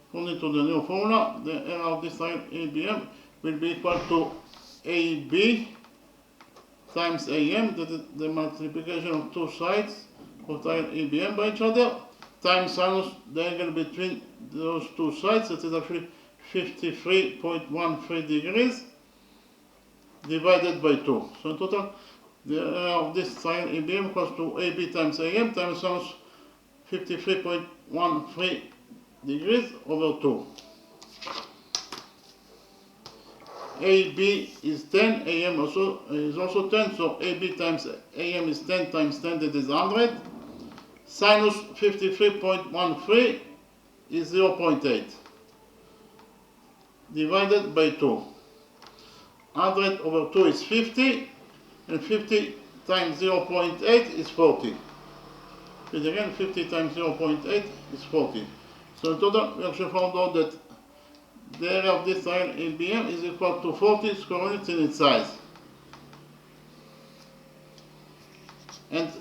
According to the new formula, the area of this triangle ABM will be equal to AB times AM, that is the multiplication of two sides of triangle ABM by each other, times sinus the angle between those two sides, that is actually 53.13 degrees, divided by 2. So in total, the area of this triangle ABM equals to AB times AM times sinus 53.13 degrees over 2. AB is 10, AM is also 10, so AB times AM is 10 times 10, that is 100. Sinus 53.13 is 0.8, divided by 2. 100 over 2 is 50, and 50 times 0.8 is 40. And again, 50 times 0.8 is 40. So in total, we actually found out that the area of this triangle ABM is equal to 40 square units in its size. And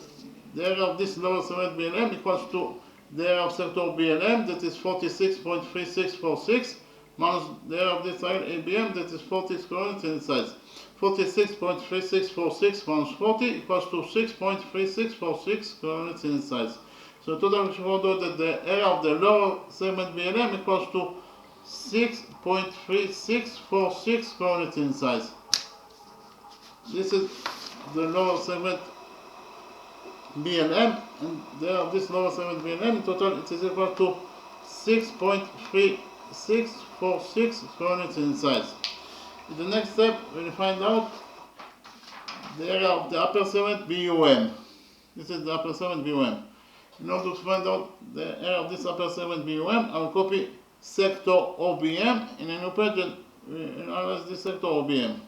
the area of this lower segment BLM equals to the area of sector BLM, that is 46.3646, minus the area of this triangle ABM, that is 40 square units in its size. 46.3646 minus 40 equals to 6.3646 square units in its size. So in total, we found out that the area of the lower segment BLM equals to 6.3646 square units in size. This is the lower segment BLM, and there of this lower segment BLM in total it is equal to 6.3646 square units in size. In the next step, we'll find out the area of the upper segment BUM. This is the upper segment BUM. In order to find out the area of this upper segment BUM, I'll copy sector OBM in a new page and analyze this sector OBM.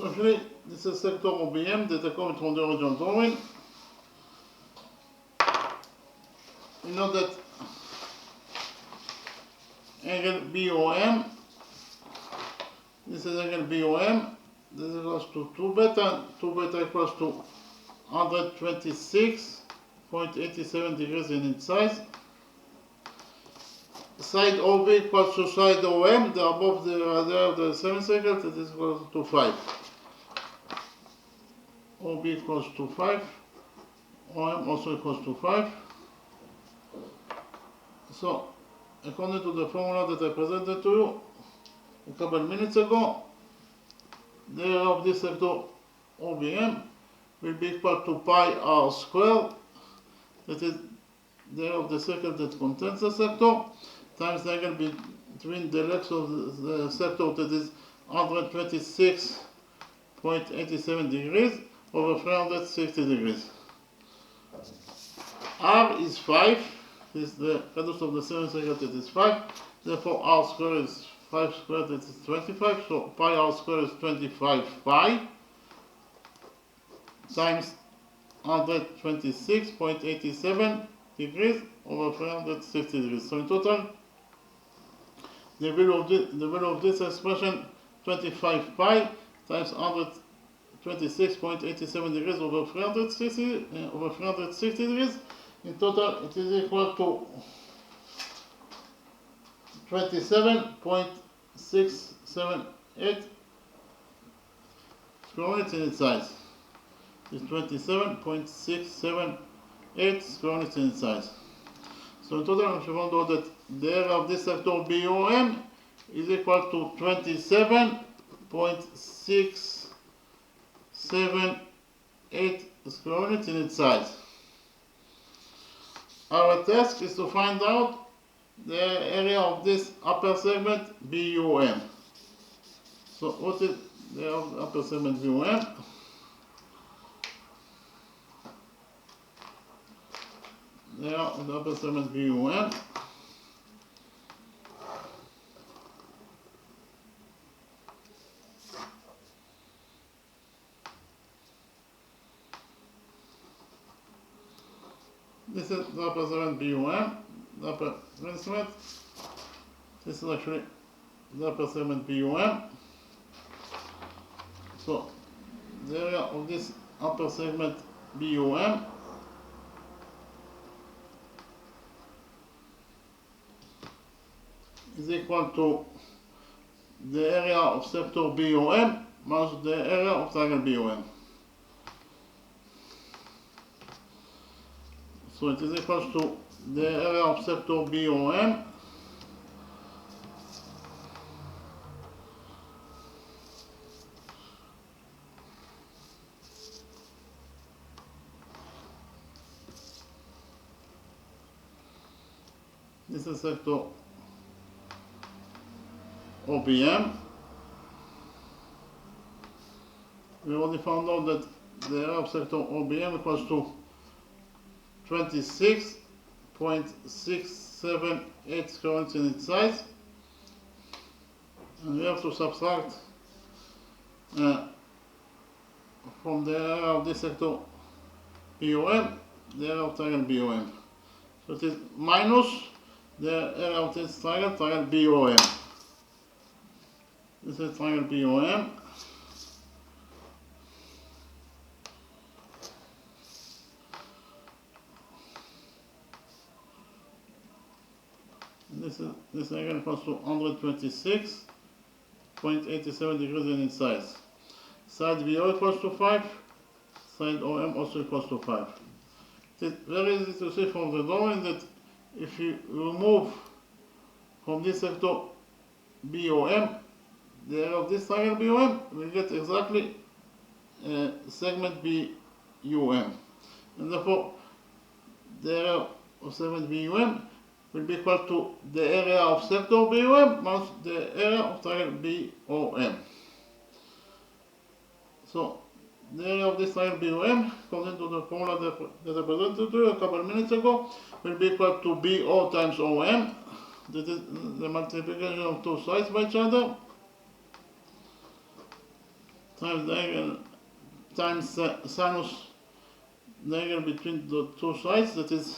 So actually, this is sector OBM that I come from the original drawing. You know that angle BOM, this is angle BOM, this equals to 2 beta equals to 126.87 degrees in its size. Side OB equals to side OM, they are both the semicircle, that is equal to 5. OB equals to 5, OM also equals to 5. So, according to the formula that I presented to you a couple minutes ago, the area of this sector OBM will be equal to pi r squared, that is the area of the circle that contains the sector, times the angle between the legs of the sector, that is 126.87 degrees over 360 degrees. R is 5, is the radius of the semicircle, that is 5, therefore r squared is 5 squared, that is 25, so pi r squared is 25 pi times 126.87 degrees over 360 degrees. So in total, the value of this expression, 25 pi times 126.87 degrees over 360 degrees. In total, it is equal to 27.678 square units in its size. It's 27.678 square units in its size. So in total, if you want to know that the area of this sector BOM is equal to 27.678 square units in its size. Our task is to find out the area of this upper segment BUM. So what is the area of the upper segment BUM? The area of the upper segment BUM this is the upper segment BUM, the upper segment. This is actually the upper segment BUM. So the area of this upper segment BUM is equal to the area of sector BOM minus the area of triangle BOM. So it is equal to the area of sector BOM this is sector OBM. We already found out that the area of sector OBM equals to 26.678 square units in its size, and we have to subtract from the area of this sector BOM the area of triangle BOM. So it is minus the area of this triangle BOM. This is triangle BOM. This angle equals to 126.87 degrees in its size. Side BO equals to 5, side OM also equals to 5. It is very easy to see from the drawing that if you remove from this sector BOM the area of this triangle BOM, we get exactly segment BUM. And therefore, the area of segment BUM will be equal to the area of sector BOM minus the area of triangle BOM. So, the area of this triangle BOM, according to the formula that I presented to you a couple of minutes ago, will be equal to BO times OM. That is the multiplication of two sides by each other, times the angle times sinus the angle between the two sides, that is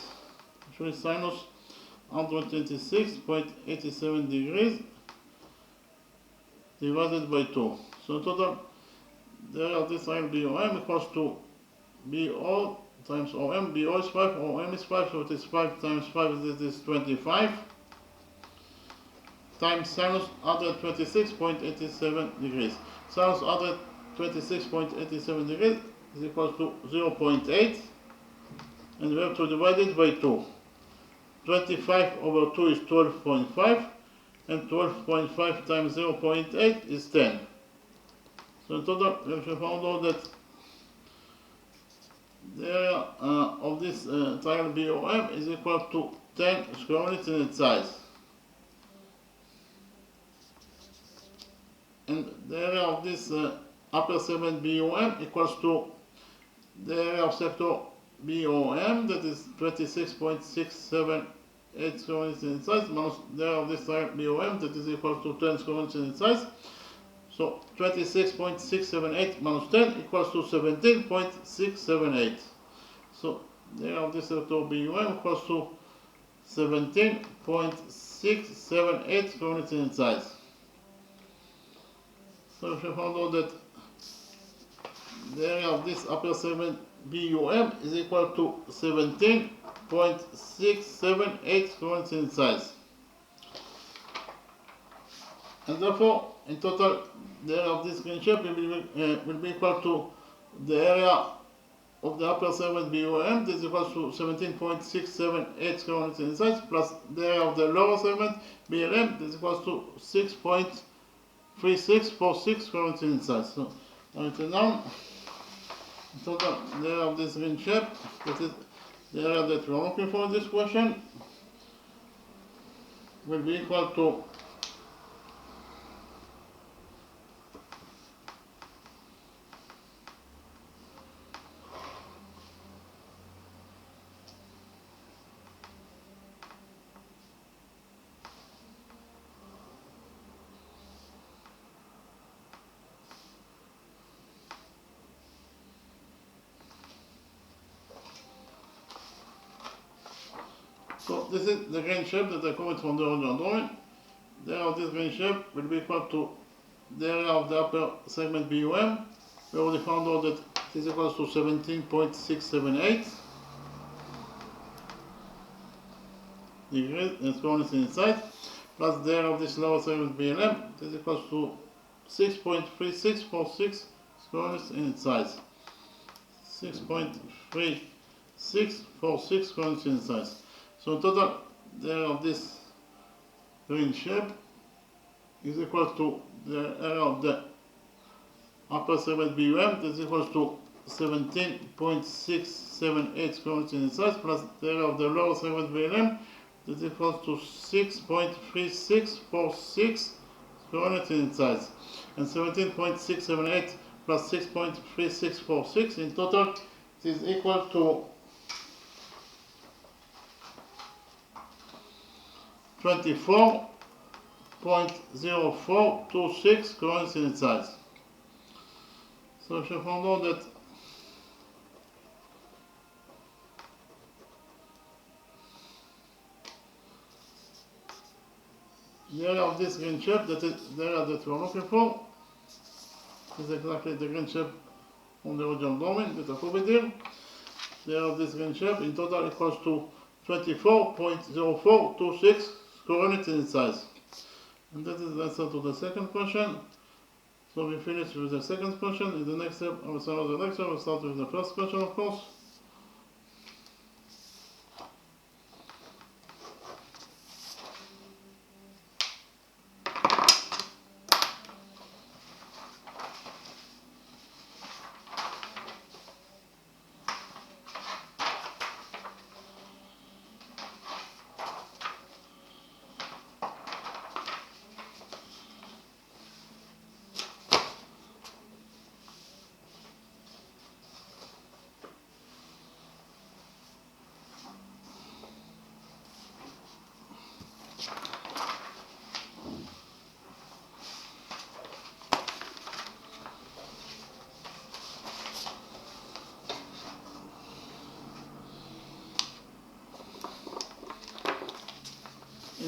actually sinus 126.87 degrees divided by 2. So in total, the area of this triangle BOM equals to BO times OM. BO is 5, OM is 5, so it is 5 times 5, this is 25, times sinus 126.87 degrees. Sinus 126.87 degrees is equal to 0.8, and we have to divide it by 2. 25 over 2 is 12.5, and 12.5 times 0.8 is 10. So in total, we have found out that the area of this triangle BOM is equal to 10 square units in its size. And the area of this upper segment BOM equals to the area of sector BOM, that is 26.678 square units in its size, minus the area of this triangle BOM, that is equal to 10 square units in its size. So 26.678 minus 10 equals to 17.678. So the area of this sector BOM equals to 17.678 square units in its size. So we found out that the area of this upper segment BUM is equal to 17.678 square units in its size. And therefore, in total, the area of this green shape will be equal to the area of the upper segment BOM, that is equal to 17.678 square units in its size, plus the area of the lower segment BLM, that is equal to 6.3646 square units in its size. So, written down. In total, the area of this green shape, that is the area that we are looking for in this question, will be equal to so this is the green shape that I covered from the original drawing. The area of this green shape will be equal to the area of the upper segment BUM. We already found out that it is equal to 17.678 degrees and square units in its size, plus the area of this lower segment BLM, it is equal to 6.3646 square units in its size. 6.3646 square units in its size. So in total, the area of this green shape is equal to the area of the upper segment BUM, that is equal to 17.678 square units in its size, plus the area of the lower segment BLM, that is equal to 6.3646 square units in its size. And 17.678 plus 6.3646 in total, it is equal to 24.0426 square units in its size. So if you found out that the area of this green shape, that is the area that we are looking for, is exactly the green shape on the original drawing that I covered here. The area of this green shape in total equals to 24.0426 square units in its size. And that is the answer to the second question. So we finish with the second question. In the next step, I will start with the lecture. We'll start with the first question, of course.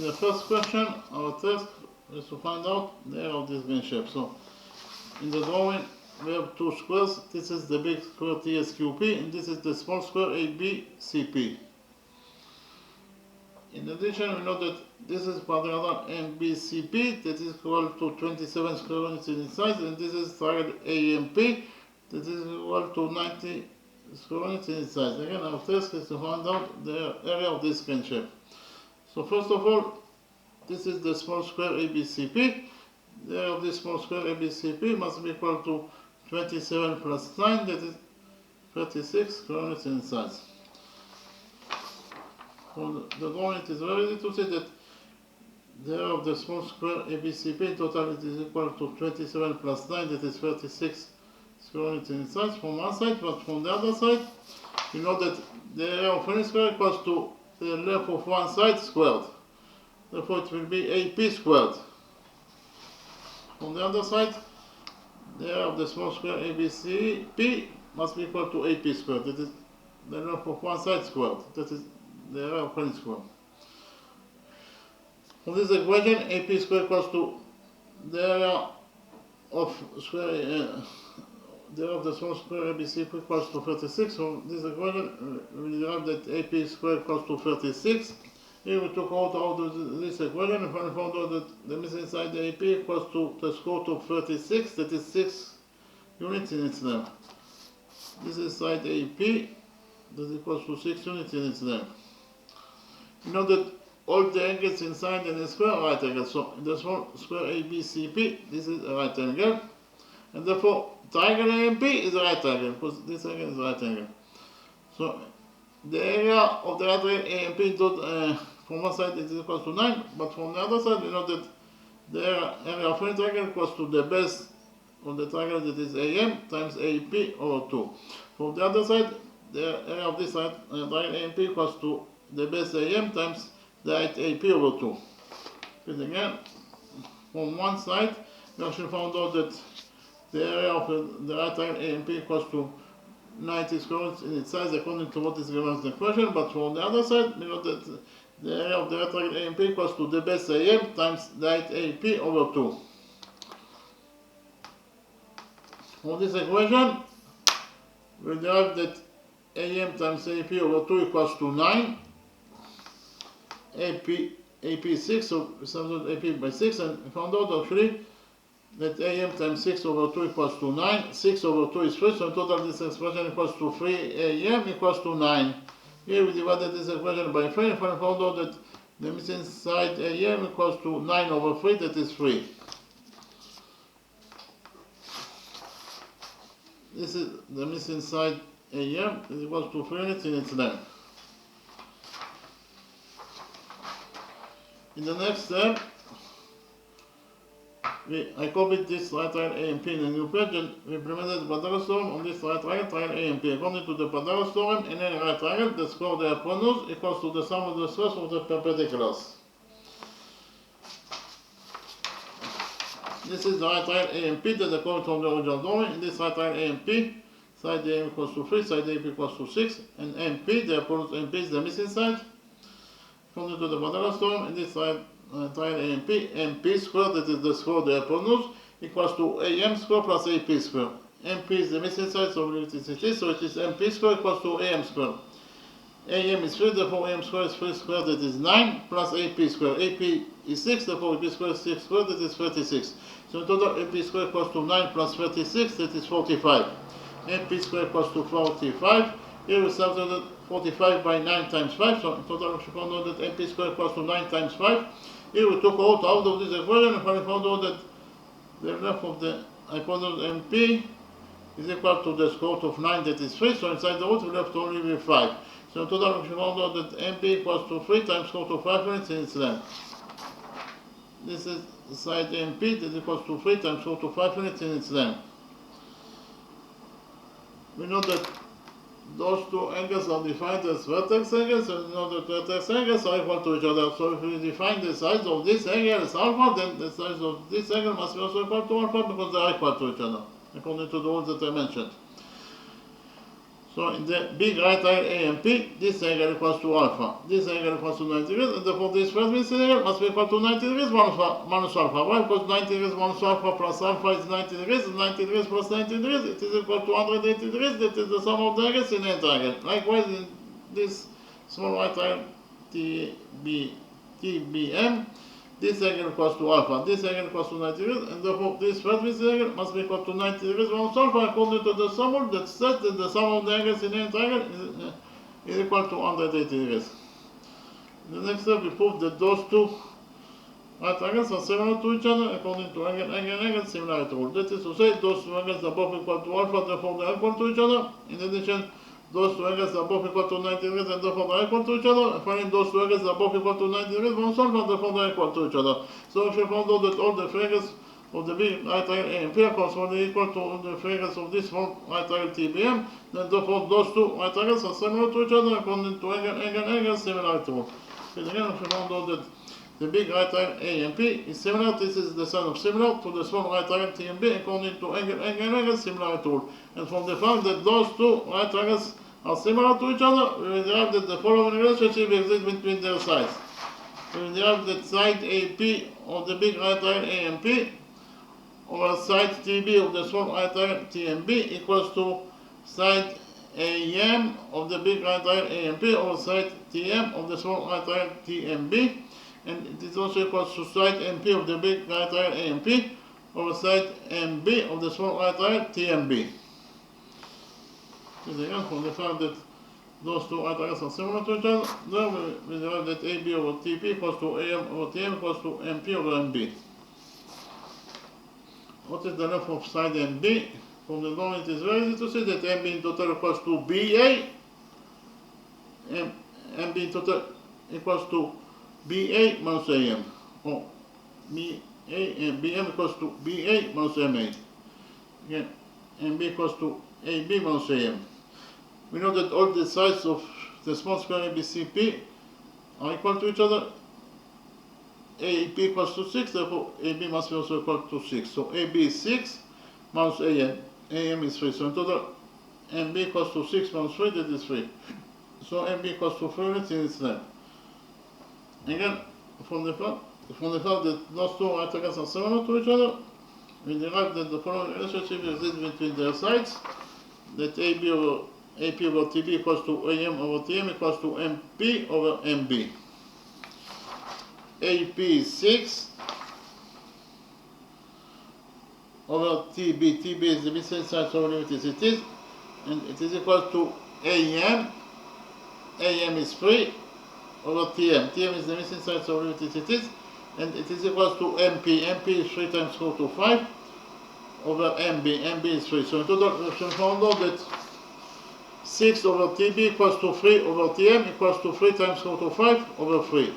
the first question, our task is to find out the area of this green shape. So, in the drawing, we have two squares. This is the big square TSQP, and this is the small square ABCP. In addition, we know that this is quadrilateral MBCP, that is equal to 27 square units in size, and this is triangle AMP, that is equal to 90 square units in size. Again, our task is to find out the area of this green shape. So first of all, this is the small square ABCP. The area of this small square ABCP must be equal to 27 plus 9, that is 36 square units in size. So the drawing is very easy to see that the area of the small square ABCP in total it is equal to 27 plus 9, that is 36 square units in size from one side, but from the other side, you know that the area of any square equals to the length of one side squared. Therefore it will be AP squared. From the other side, the area of the small square ABCP must be equal to AP squared. That is the length of one side squared. That is the area of any square. From this equation, AP squared equals to the area of square, the area of the small square ABCP equals to 36. From this equation, we derive that AP squared equals to 36. Here we took out of this equation and finally found out that the missing side the AP equals to the square root of 36, that is 6 units in its length. This is side AP, that equals to 6 units in its length. You know that all the angles inside the square are right angles. So in the small square ABCP, this is a right angle, and therefore triangle AMP is a right angle because this angle is a right angle. So the area of the right angle AMP from one side it is equal to 9, but from the other side we know that the area of any triangle equals to the base of the triangle, that is AM times AP over 2. From the other side, the area of this triangle AMP equals to the base AM times the height AP over 2. But again, from one side, we actually found out that the area of the right triangle AMP equals to 90 square units in its size according to what is given in the question, but from the other side, we know that the area of the right triangle AMP equals to the base AM times the height AP over 2. From this equation, we derive that AM times AP over 2 equals to 9. AP 6, so we substitute AP by 6, and we found out actually that AM times 6 over 2 equals to 9. 6 over 2 is 3, so in total this expression equals to 3 AM equals to 9. Here we divided this equation by 3 and found out that the missing side AM equals to 9 over 3, that is 3. This is the missing side AM is equals to 3 units in its length. In the next step, I copied this right triangle AMP in a new page and we implemented the Pythagoras theorem on this right triangle AMP. According to the Pythagoras theorem, in any right triangle, the square of the hypotenuse equals to the sum of the squares of the perpendiculars. This is the right triangle AMP that I copied from the original drawing. In this right triangle AMP, side AM equals to 3, side AP equals to 6, and MP, the hypotenuse MP is the missing side. According to the Pythagoras theorem, in this side triangle AMP, MP squared, that is the square of the hypotenuse, equals to AM squared plus AP squared. MP is the missing side, so it is so it is MP squared equals to AM squared. AM is 3, therefore AM squared is 3 squared, that is 9, plus AP squared. AP is 6, therefore AP squared is 6 squared, that is 36. So in total, AP squared equals to 9 plus 36, that is 45. AP squared equals to 45. Here we substitute 45 by 9 times 5, so in total we found out that AP squared equals to 9 times 5. Here we took out of this equation and finally found out that the length of the hypotenuse MP is equal to the square root of 9, that is 3, so inside the root we left only with 5. So in total we found out that MP equals to 3 times square root of 5 units in its length. This is the side MP that equals to 3 times square root of 5 units in its length. We know that those two angles are defined as vertex angles, and we know that vertex angles are equal to each other. So if we define the size of this angle as alpha, then the size of this angle must be also equal to alpha because they are equal to each other, according to the rules that I mentioned. So in the big right triangle A and P, this angle equals to alpha. This angle equals to 90 degrees, and therefore this first missing angle must be equal to 90 degrees minus alpha. Why? Because 90 degrees minus alpha plus alpha is 90 degrees, and 90 degrees plus 90 degrees, it is equal to 180 degrees. That is the sum of the angles in a triangle. Likewise, in this small right triangle TBM, this angle equals to alpha, this angle equals to 90 degrees, and therefore this first missing angle must be equal to 90 degrees minus alpha according to the sum that says that the sum of the angles in a triangle is equal to 180 degrees. In the next step, we prove that those two right triangles are similar to each other according to angle similarity rule. That is to say, those two angles are both equal to alpha, therefore they are equal to each other. In addition, those two angles are both equal to 90 degrees and therefore they are equal to each other. And finally, those two angles are both equal to 90 degrees minus alpha, therefore they are equal to each other. So if you found out that all the three angles of the big right triangle A and P are corresponding equal to all the three angles of this small right triangle TBM, then therefore those two right triangles are similar to each other according to angle similarity rule. Because again, if you found out that the big right triangle A and P is similar, this is the sign of similar to the small right triangle T and B according to angle similarity rule. And from the fact that those two right triangles are similar to each other, we will derive that the following relationship exists between their sides. We will derive that side AP of the big right triangle A and P over side TB of the small right triangle T and B equals to side AM of the big right triangle A and P over side TM of the small right triangle T and B, and it is also equals to side MP of the big right triangle A and P over side MB of the small right triangle T and B. Again, from the fact that those two right triangles are similar to each other, then we derive that AB over TP equals to AM over TM equals to MP over MB. What is the length of side MB? From the drawing, it is very easy to see that MB in total equals to BA, and MB in total equals to BA minus AM, or BA and BM equals to BA minus MA. Again, MB equals to AB minus AM. We know that all the sides of the small square ABCP are equal to each other. AP equals to 6, therefore AB must be also equal to 6. So AB is 6 minus AM is 3. So in total, MB equals to 6 minus 3, that is 3. So MB equals to 3 units in its length. Again, from the fact that those two right triangles are similar to each other, we derive that the following relationship exists between their sides, that AP over TB equals to AM over TM equals to MP over MB. AP is 6 over TB. TB is the missing side, so limit is it is, and it is equal to AM. AM is 3 over TM. TM is the missing side, so limit is it is, and it is equal to MP. MP is 3 times square root of 5 over MB. MB is 3. So in total, we found out that 6 over TB equals to 3 over TM equals to 3 times square root of 5 over 3.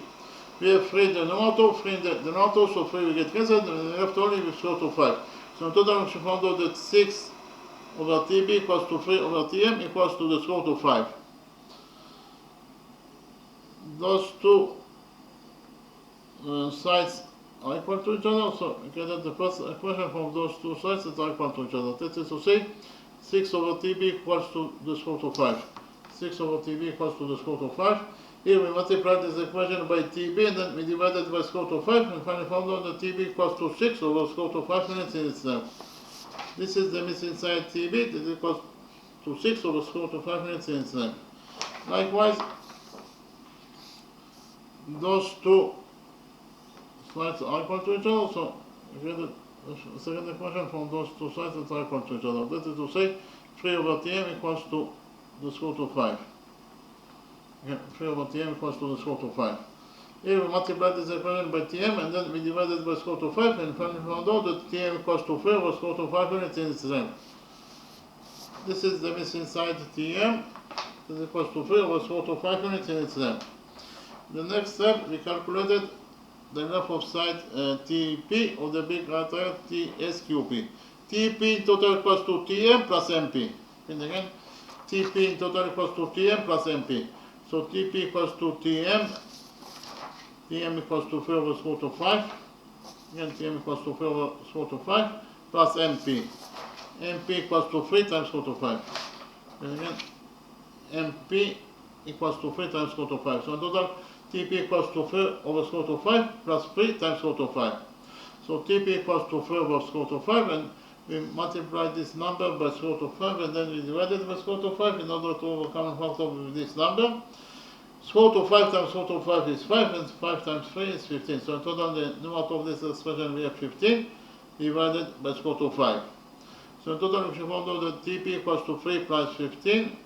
We have 3 in the numerator, 3 in the denominator, so 3 will get cancelled, and we left only with square root of 5. So in total, we found out that 6 over TB equals to 3 over TM equals to the square root of 5. Those two sides are equal to each other, so we can get the first equation from those two sides that are equal to each other. That is to say, 6 over TB equals to the square root of 5. 6 over TB equals to the square root of 5. Here we multiply this equation by TB, and then we divide it by square root of 5, and finally found out that TB equals to 6 over square root of 5 units in itself. This is the missing side TB, that equals to 6 over square root of 5 units in itself. Likewise, those two sides are equal to each other, so we get the second equation from those two sides that are equal to each other. That is to say, 3 over TM equals to the square root of 5. Again, 3 over TM equals to the square root of 5. Here we multiply this equation by TM, and then we divide it by square root of 5, and finally found out that TM equals to 3 over square root of 5 units in its length. This is the missing side TM, that equals to 3 over square root of 5 units in its length. The next step, we calculated the length of side TP of the big right triangle TSQP. TP in total equals to TM plus MP. And again, TP in total equals to TM plus MP. So TP equals to TM. TM equals to 3 over square root of 5. Again, TM equals to 3 over square root of 5 plus MP. MP equals to 3 times square root of 5. And again, MP equals to 3 times square root of 5. So in total, TP equals to 3 over square root of 5 plus 3 times square root of 5. So TP equals to 3 over square root of 5, and we multiply this number by square root of 5, and then we divide it by square root of 5 in order to overcome a factor with this number. Square root of 5 times square root of 5 is 5, and 5 times 3 is 15. So in total, the numerator of this expression we have 15 divided by square root of 5. So in total, if you found out that TP equals to 3 plus 15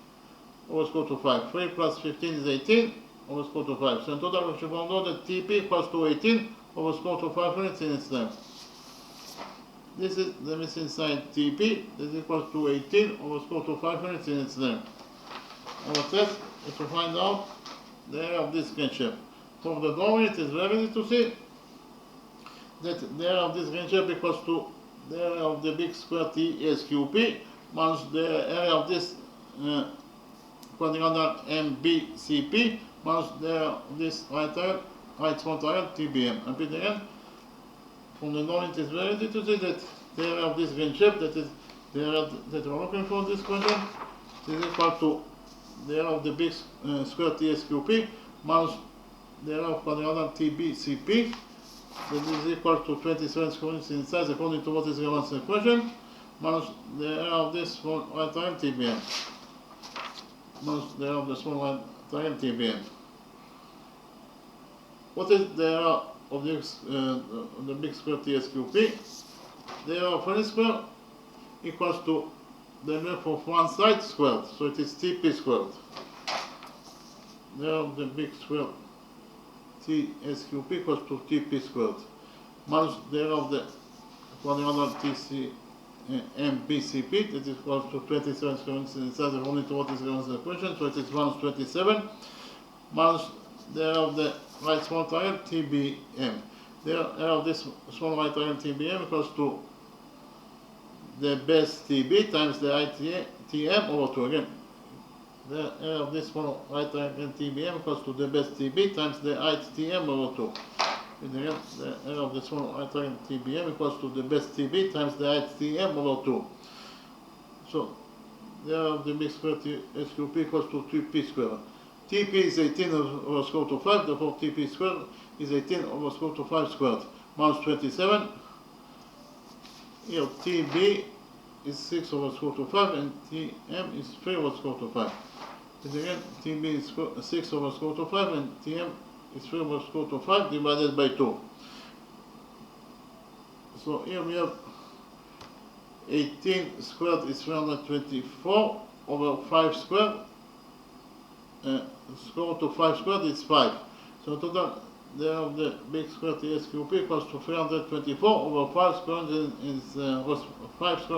over square root of 5. 3 plus 15 is 18 over square root of 5. So in total, we should find out that TP equals to 18 over square root of 5 units in its name. This is the missing sign TP. This is equal to 18 over square root of 5 units in its name. Our test is to find out the area of this green shape. From the drawing, it is very easy to see that the area of this green shape equals to the area of the big square TSQP minus the area of this quadrangle MBCP minus the area of this right front triangle TBM. Repeat again. From the drawing, it is very easy to see that the area of this green shape, that is the area that we are looking for this question, is equal to the area of the big square TSQP minus the area of quadrangle TBCP. That is equal to 27 square units in size according to what is given in the question, minus the area of this small right triangle TBM. Minus the area of the small right triangle TBM. What is the area of the big square TSQP? The area of any square equals to the length of one side squared, so it is TP squared. The area of the big square TSQP equals to TP squared minus the area of the quadrangle MBCP, that is equal to 27 square units in size according to what is given in the question, so it is minus 27 minus the area of the right small triangle TBM. The area of this small right triangle TBM equals to the base TB times the ITM over 2. Again, the area of this small right triangle TBM equals to the base TB times the ITM over 2. And again, the area of the small right triangle TBM equals to the base TB times the ITM over 2. So, the area of the big square TSQP equals to 2p squared. TP is 18 over square root of 5, therefore TP squared is 18 over square root of 5 squared. Minus 27. Here TB is 6 over square root of 5 and TM is 3 over square root of 5. And again, TB is 6 over square root of 5 and TM is 3 over square root of 5 divided by 2. So here we have 18 squared is 324 over 5 squared. Square root of 5 squared is 5. So total, the area of the big square TSQP equals to 324 over 5 square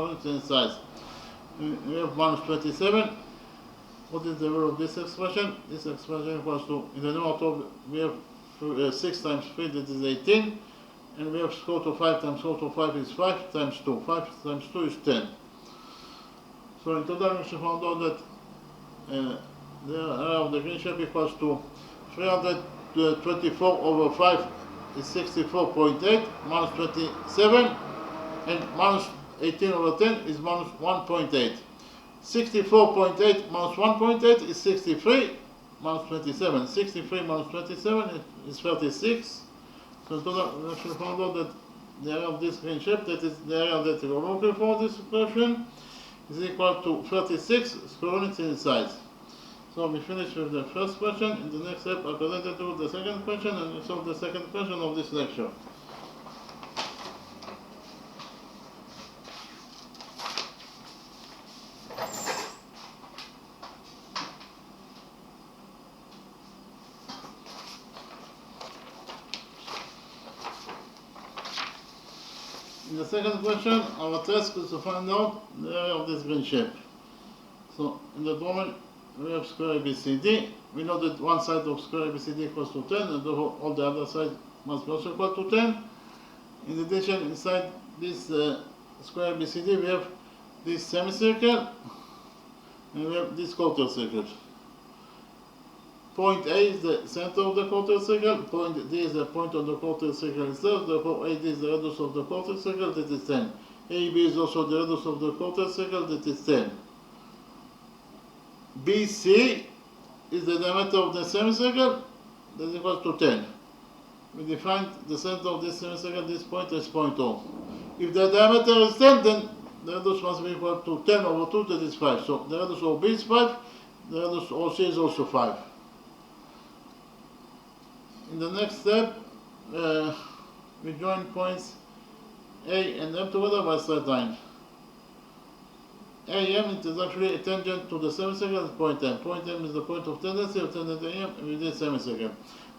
units in size. We have minus 27. What is the value of this expression? This expression equals to, in the numerator, we have 6 times 3, that is 18. And we have square root of 5 times square root of 5 is 5 times 2. 5 times 2 is 10. So in total, we should find out that the area of the green shape equals to 324 over 5 is 64.8 minus 27, and minus 18 over 10 is minus 1.8. 64.8 minus 1.8 is 63 minus 27. 63 minus 27 is 36. So in total, we actually found out that the area of this green shape, that is the area that we are looking for this question, is equal to 36 square units in size. So we finish with the first question. In the next step, I presented you the second question, and we solve the second question of this lecture. In the second question, our task is to find out the area of this green shape. So in the drawing, we have square ABCD. We know that one side of square ABCD equals to 10, and therefore all the other sides must be also equal to 10. In addition, inside this square ABCD, we have this semicircle, and we have this quarter circle. Point A is the center of the quarter circle, point D is the point of the quarter circle itself, therefore AD is the radius of the quarter circle, that is 10. AB is also the radius of the quarter circle, that is 10. BC is the diameter of the semicircle, that is equal to 10. We define the center of this semicircle, this point as point O. If the diameter is 10, then the radius must be equal to 10 over 2, that is 5. So the radius OB is 5, the radius OC is also 5. In the next step, we join points A and M together by straight line. AM is actually a tangent to the semicircle at point M. Point M is the point of tendency of tangent AM within semicircle.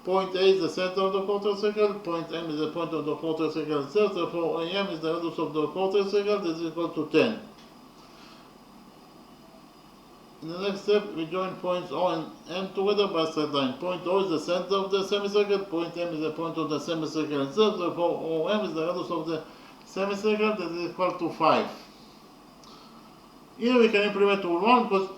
Point A is the center of the quarter circle, point M is the point of the quarter circle itself, therefore AM is the radius of the quarter circle, that is equal to 10. In the next step, we join points O and M together by straight line. Point O is the center of the semicircle, point M is the point of the semicircle itself, therefore OM is the radius of the semicircle, that is equal to 5. Here we can implement rule 1 because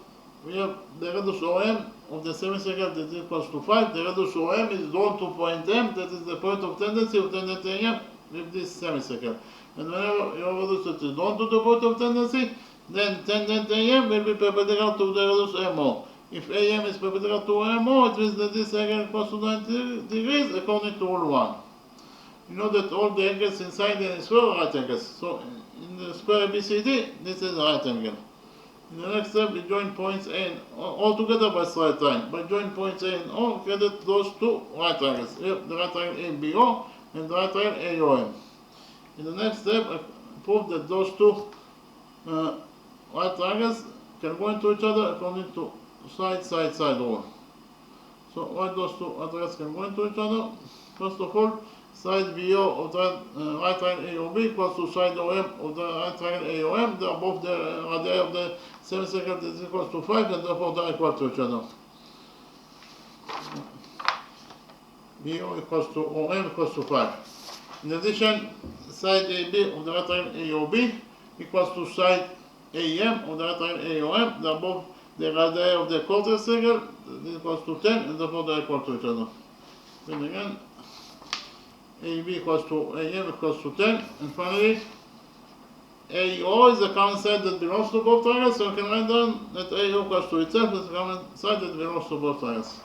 we have the radius OM of the semicircle that is equals to 5. The radius OM is drawn to point M, that is the point of tendency of tangent AM with this semicircle. And whenever your radius is drawn to the point of tendency, then tangent AM will be perpendicular to the radius MO. If AM is perpendicular to MO, it means that this angle equals to 90 degrees according to rule 1. You know that all the angles inside the sphere are right angles. So in the square ABCD, this is a right angle. In the next step, we join points A and O all together by straight line. By joining points A and O, we get those two right angles. Here, the right angle ABO and the right angle AOM. In the next step, I prove that those two right angles can go into each other according to side rule. So why those two right angles can go into each other? First of all, side BO of the right angle AOB equals to side OM of the right angle AOM. They are both the radii of the semicircle is equal to 5, and therefore they are equal to each other. BO equals to OM equals to 5. In addition, side AB of the right angle AOB equals to side AM of the right angle AOM. They are both the radii of the quarter circle, is equals to 10, and therefore they are equal to each other. Then again, AB equals to AM equals to 10, and finally AO is the common side that belongs to both triangles, so we can write down that AO equals to itself is the common side that belongs to both triangles.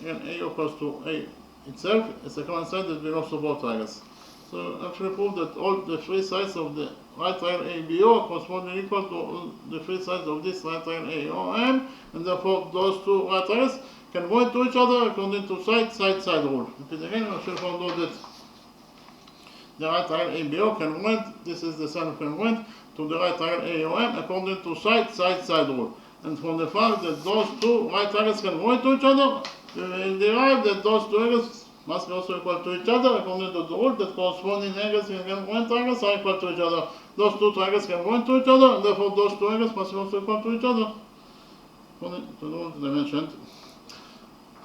Again, AO equals to A itself is the common side that belongs to both triangles. So actually prove that all the three sides of the right triangle ABO are corresponding equal to the three sides of this right triangle AOM, and therefore those two right triangles can go into each other according to side rule. Okay, again, I should found out that the right triangle ABO can went, this is the side can went to the right triangle AOM according to side rule. And from the fact that those two right triangles can go into each other, we will derive that those two angles must be also equal to each other according to the rule that corresponding angles in one triangles are equal to each other. Those two triangles can go into each other, and therefore those two angles must be also equal to each other according to the rule that I mentioned.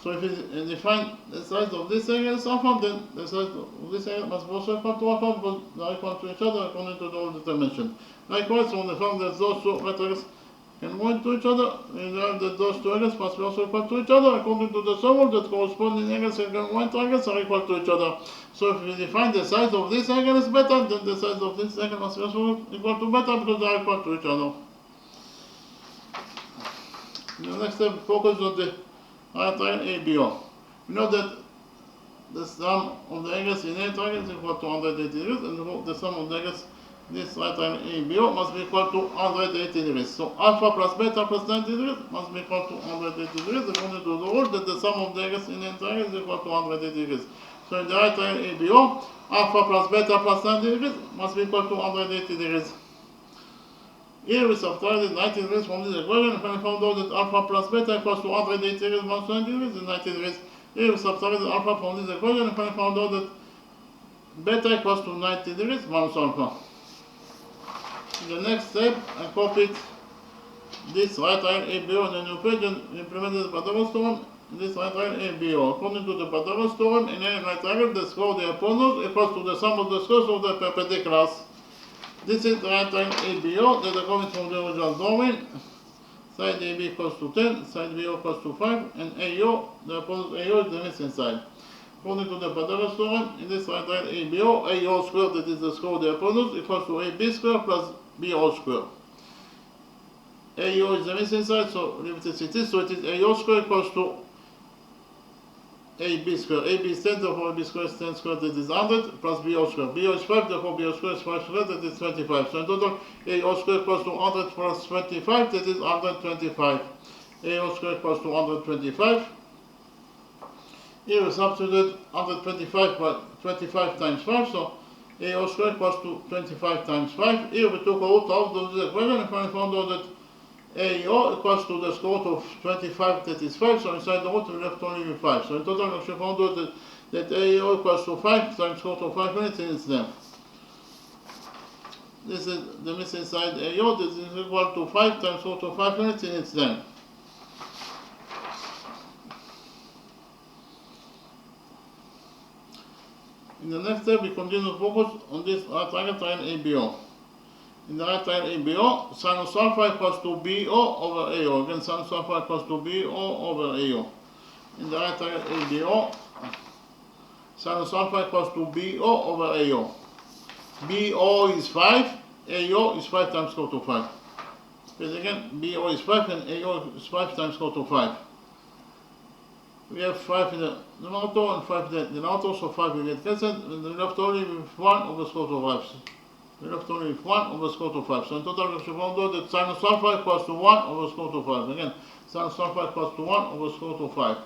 So if we define the sides of this angle as alpha, then the sides of this angle must be also equal to alpha because they are equal to each other according to the rule that I mentioned. Likewise, from the fact that those two right angles can go into each other, we derive that those two angles must be also equal to each other according to the sum rule that corresponding angles in one triangles are equal to each other. So if we define the sides of this angle as beta, then the sides of this angle must be also equal to beta because they are equal to each other. In the next step, focus on the right triangle ABO. We know that the sum of the angles in a triangle is equal to 180 degrees, and the sum of the angles in this right triangle ABO must be equal to 180 degrees. So alpha plus beta plus 90 degrees must be equal to 180 degrees according to the rule that the sum of the angles in a triangle is equal to 180 degrees. So in the right triangle ABO, alpha plus beta plus 90 degrees must be equal to 180 degrees. Here we subtracted 90 degrees from this equation and we found out that alpha plus beta equals to 180 degrees minus 90 degrees is 90 degrees. Here we subtracted alpha from this equation and we found out that beta equals to 90 degrees minus alpha. In the next step, I copied this right triangle ABO on a new page and implemented the Pythagoras theorem in this right triangle ABO. According to the Pythagoras theorem, in any right triangle, the square of the hypotenuse equals to the sum of the squares of the perpendiculars. This is the right triangle ABO that are coming from the original drawing. Side AB equals to 10, side BO equals to 5, and AO, the hypotenuse AO is the missing side. According to the Pythagoras theorem, in this right triangle ABO, AO squared, that is the square of the hypotenuse, equals to AB squared plus BO squared. AO is the missing side, so leave it as it is. So it is AO square equals to AB square. AB is 10, therefore AB square is 10 squared, that is 100, plus BO square. BO is 5, therefore BO square is 5 squared, that is 25. So in total, AO square equals to 100 plus 25, that is 125. AO square equals to 125. Here we substitute 125 by 25 times 5, so AO square equals to 25 times 5. Here we took a root out of this equation and finally found out that AO equals to the square root of 25, that is 5, so inside the root we left only with 5. So in total we actually found out that AO equals to 5 times square root of 5 units and it's there. This is the missing side AO, this is equal to 5 times square root of 5 units and it's there. In the next step, we continue to focus on this right triangle ABO. In the right triangle ABO, sinus alpha equals to BO over AO. Again, sinus alpha equals to BO over AO. In the right triangle ABO, sinus alpha equals to BO over AO. BO is 5, AO is 5 times square root of 5. Because again, BO is 5 and AO is 5 times square root of 5. We have 5 in the numerator and 5 in the denominator, so 5 will get cancelled, and we left only with 1 over square root of 5. We left only with 1 over square root of 5. So in total we should find out that sinus alpha equals to 1 over square root of 5. Again, sinus alpha equals to 1 over square root of 5.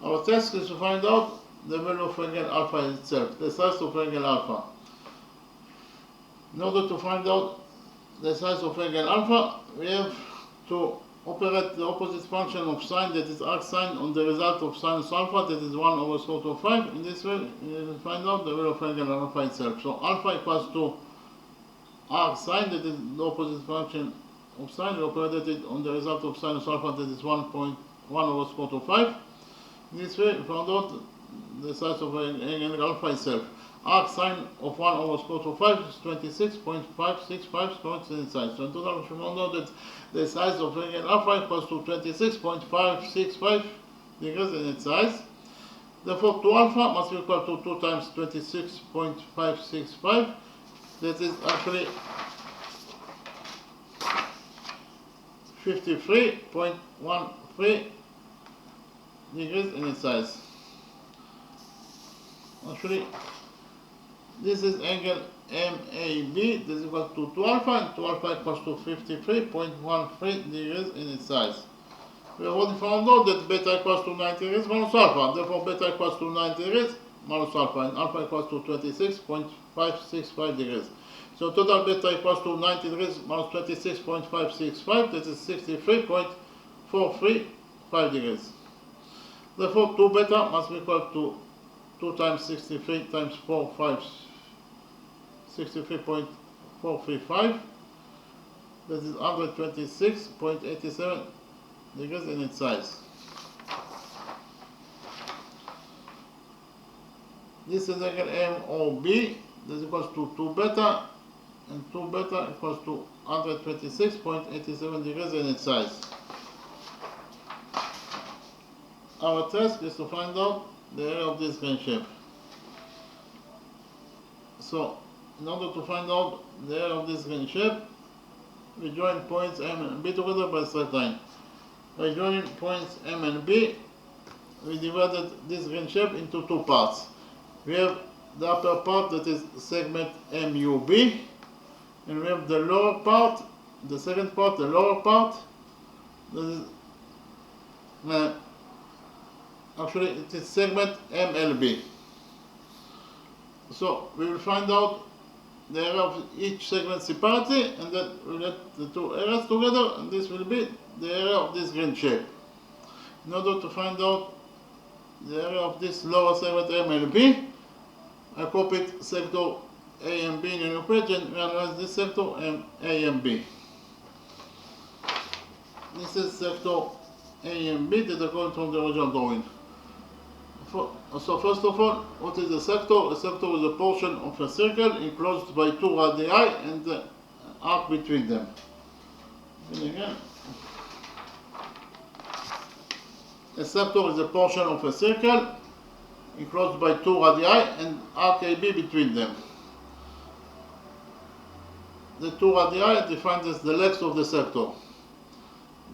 Our task is to find out the value of angle alpha itself, the size of angle alpha. In order to find out the size of angle alpha, we have to operate the opposite function of sine, that is arc sine, on the result of sinus alpha, that is 1 over square root of 5. In this way, we will find out the value of angle alpha itself. So alpha equals to arc sine, that is the opposite function of sine. We operated it on the result of sinus alpha, that is 1.1 over square root of 5. In this way, we found out the size of angle alpha itself. Arc sine of 1 over square root of 5 is 26.565 square inside. So in total, we found out that the size of angle alpha equals to 26.565 degrees in its size. Therefore, 2 alpha must be equal to 2 times 26.565. That is actually 53.13 degrees in its size. Actually, this is angle MAB, this is equal to 2 alpha, and 2 alpha equals to 53.13 degrees in its size. We have already found out that beta equals to 90 degrees minus alpha, therefore beta equals to 90 degrees minus alpha, and alpha equals to 26.565 degrees. So total beta equals to 90 degrees minus 26.565, that is 63.435 degrees. Therefore 2 beta must be equal to 2 times 63 times 63.435, that is 126.87 degrees in its size. This is angle MOB, this equals to 2 beta, and 2 beta equals to 126.87 degrees in its size. Our task is to find out the area of this green shape. So, in order to find out the area of this green shape, we join points M and B together by straight line. By joining points M and B, we divided this green shape into 2 parts. We have the upper part, that is segment MUB, and we have the lower part, the second part, the lower part, that is actually it is segment MLB. So we will find out the area of each segment separately, and then we'll get the 2 areas together, and this will be the area of this green shape. In order to find out the area of this lower segment MLB, I copied sector A and B in a new page, and we analyze this sector A and B. This is sector A and B that are going from the original drawing. So first of all, what is a sector? A sector is a portion of a circle enclosed by 2 radii and the arc between them. And again, a sector is a portion of a circle enclosed by 2 radii and arc AB between them. The 2 radii are defined as the legs of the sector.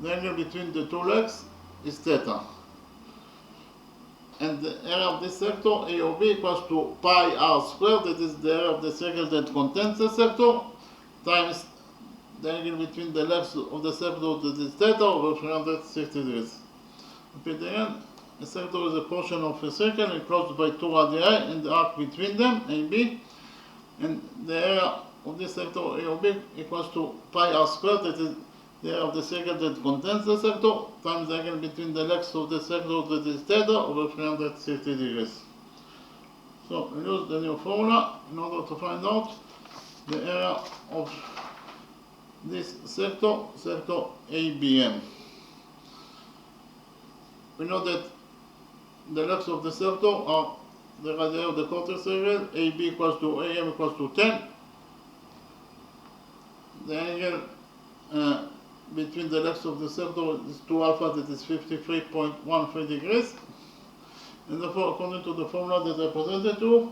the angle between the two legs is theta. And the area of this sector, AOB, equals to pi r squared, that is the area of the circle that contains the sector, times the angle between the legs of the sector, that is theta, over 360 degrees. Repeat again, a sector is a portion of a circle enclosed by two radii and the arc between them, AB, and the area of this sector, AOB, equals to pi r squared, that is the area of the circle that contains the sector, times the angle between the legs of the sector, that is theta, over 360 degrees. So we use the new formula in order to find out the area of this sector, sector ABM. We know that the legs of the sector are the radii of the quarter circle, AB equals to AM equals to 10. The angle between the legs of the sector is 2 alpha, that is 53.13 degrees. And therefore, according to the formula that I presented to you,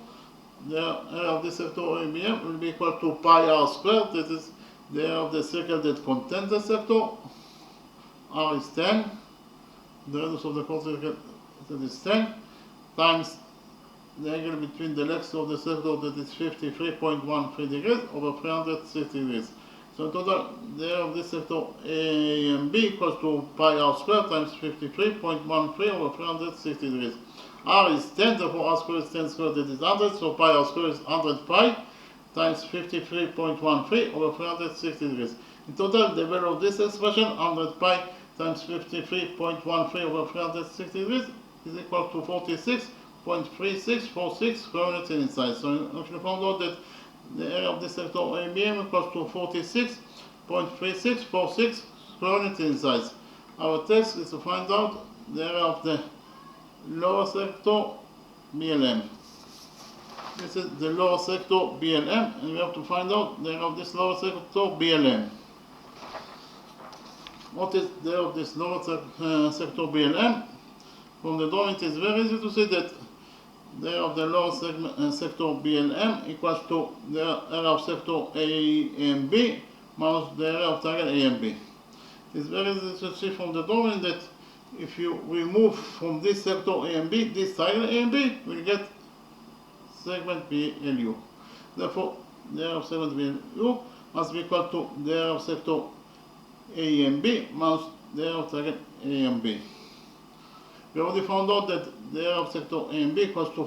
the area of this sector ABM will be equal to pi r squared, that is the area of the circle that contains the sector. R is 10, the radius of the quarter circle that is 10, times the angle between the legs of the sector, that is 53.13 degrees, over 360 degrees. So in total, the area of this sector A and B equals to pi r squared times 53.13 over 360 degrees. R is 10, therefore r squared is 10 squared, that is 100, so pi r squared is 100 pi times 53.13 over 360 degrees. In total, the value of this expression, 100 pi times 53.13 over 360 degrees, is equal to 46.3646 square units in size. So you actually found out that the area of this sector ABM equals to 46.3646 square units in size. Our task is to find out the area of the lower sector BLM. This is the lower sector BLM, and we have to find out the area of this lower sector BLM. What is the area of this lower sector BLM? From the drawing, it is very easy to see that the area of the lower sector BLM equals to the area of sector A and B minus the area of triangle A and B. It is very easy to see from the drawing that if you remove from this sector A and B, this triangle A and B, we'll get segment BLU. Therefore, the area of segment BLU must be equal to the area of sector A and B minus the area of triangle A and B. We already found out that the area of sector A and B equals to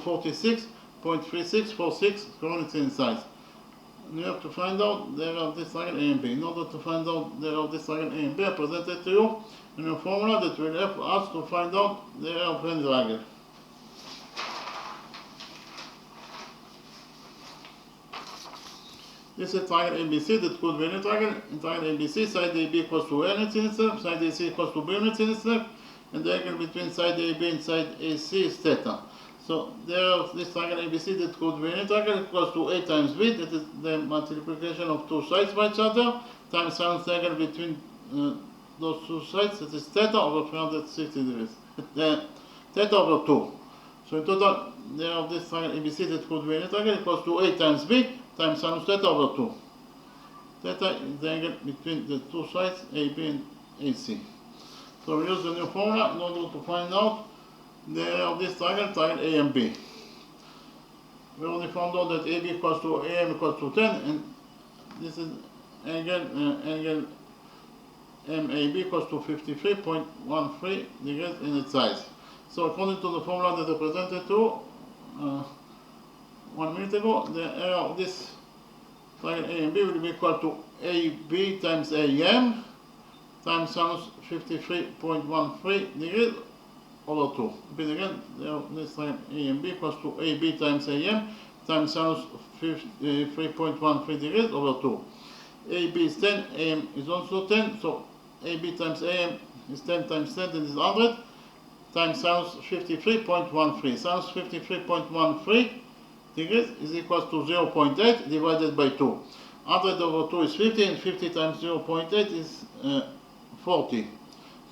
46.3646 square units in size. And we have to find out the area of this triangle A and B. In order to find out the area of this triangle A and B, I presented to you in a formula that will help us to find out the area of any triangle. This is triangle ABC that could be any triangle. In triangle ABC, side AB equals to A units in itself, side AC equals to B units in itself, and the angle between side AB and side AC is theta. So there of this triangle ABC that could be any triangle equals to A times B, that is the multiplication of two sides by each other, times sinus the angle between those two sides, that is theta over 360 degrees. Theta over 2. So in total, the area of this triangle ABC that could be any triangle equals to A times B times sinus theta over 2. Theta is the angle between the two sides, AB and AC. So we use the new formula in order to find out the area of this triangle, triangle A and B. We already found out that AB equals to AM equals to 10, and this is angle MAB equals to 53.13 degrees in its size. So according to the formula that I presented to you 1 minute ago, the area of this triangle A and B will be equal to AB times AM times sinus 53.13 degrees over 2. Repeat again, this triangle A and B equals to AB times AM times sinus 53.13 degrees over 2. AB is 10, AM is also 10, so AB times AM is 10 times 10, that is 100, times sinus 53.13. Sinus 53.13 degrees is equal to 0.8 divided by 2. 100 over 2 is 50, and 50 times 0.8 is 40.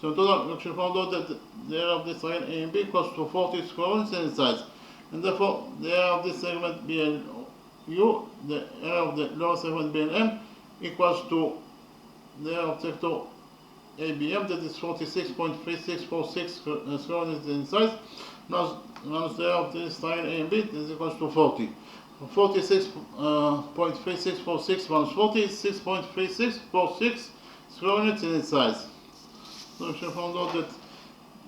So in total, we actually found out that the area of this triangle A and B equals to 40 square units in its size. And therefore, the area of this segment BLU, the area of the lower segment BLM, equals to the area of sector ABM, that is 46.3646 square units in size, minus the area of this triangle A and B is equals to 40. 46.3646 minus 46.3646 square units in its size. So we should find out that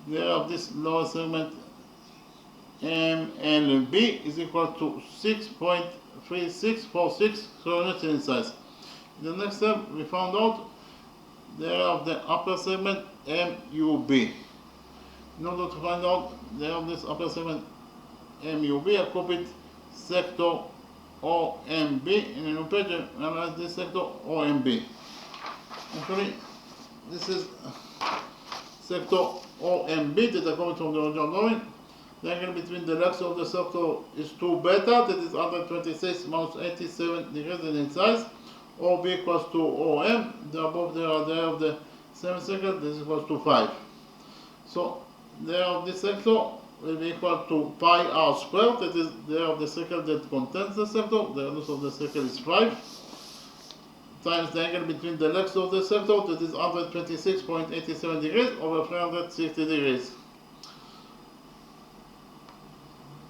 the area of this lower segment MLB is equal to 6.3646 square units in its size. In the next step, we found out the area of the upper segment MUB. In order to find out the area of this upper segment MUB, I copied sector OMB in a new page and analyze this sector OMB. Actually, this is sector OMB that I copied from the original drawing. The angle between the legs of the sector is 2 beta, that is 126 minus 87 degrees in its size. OB equals to OM, the above the area of the semicircle, this is equals to 5. So the area of this sector will be equal to pi r squared, that is the area of the circle that contains the sector, the radius of the circle is 5, times the angle between the legs of the sector, that is 126.87 degrees over 360 degrees.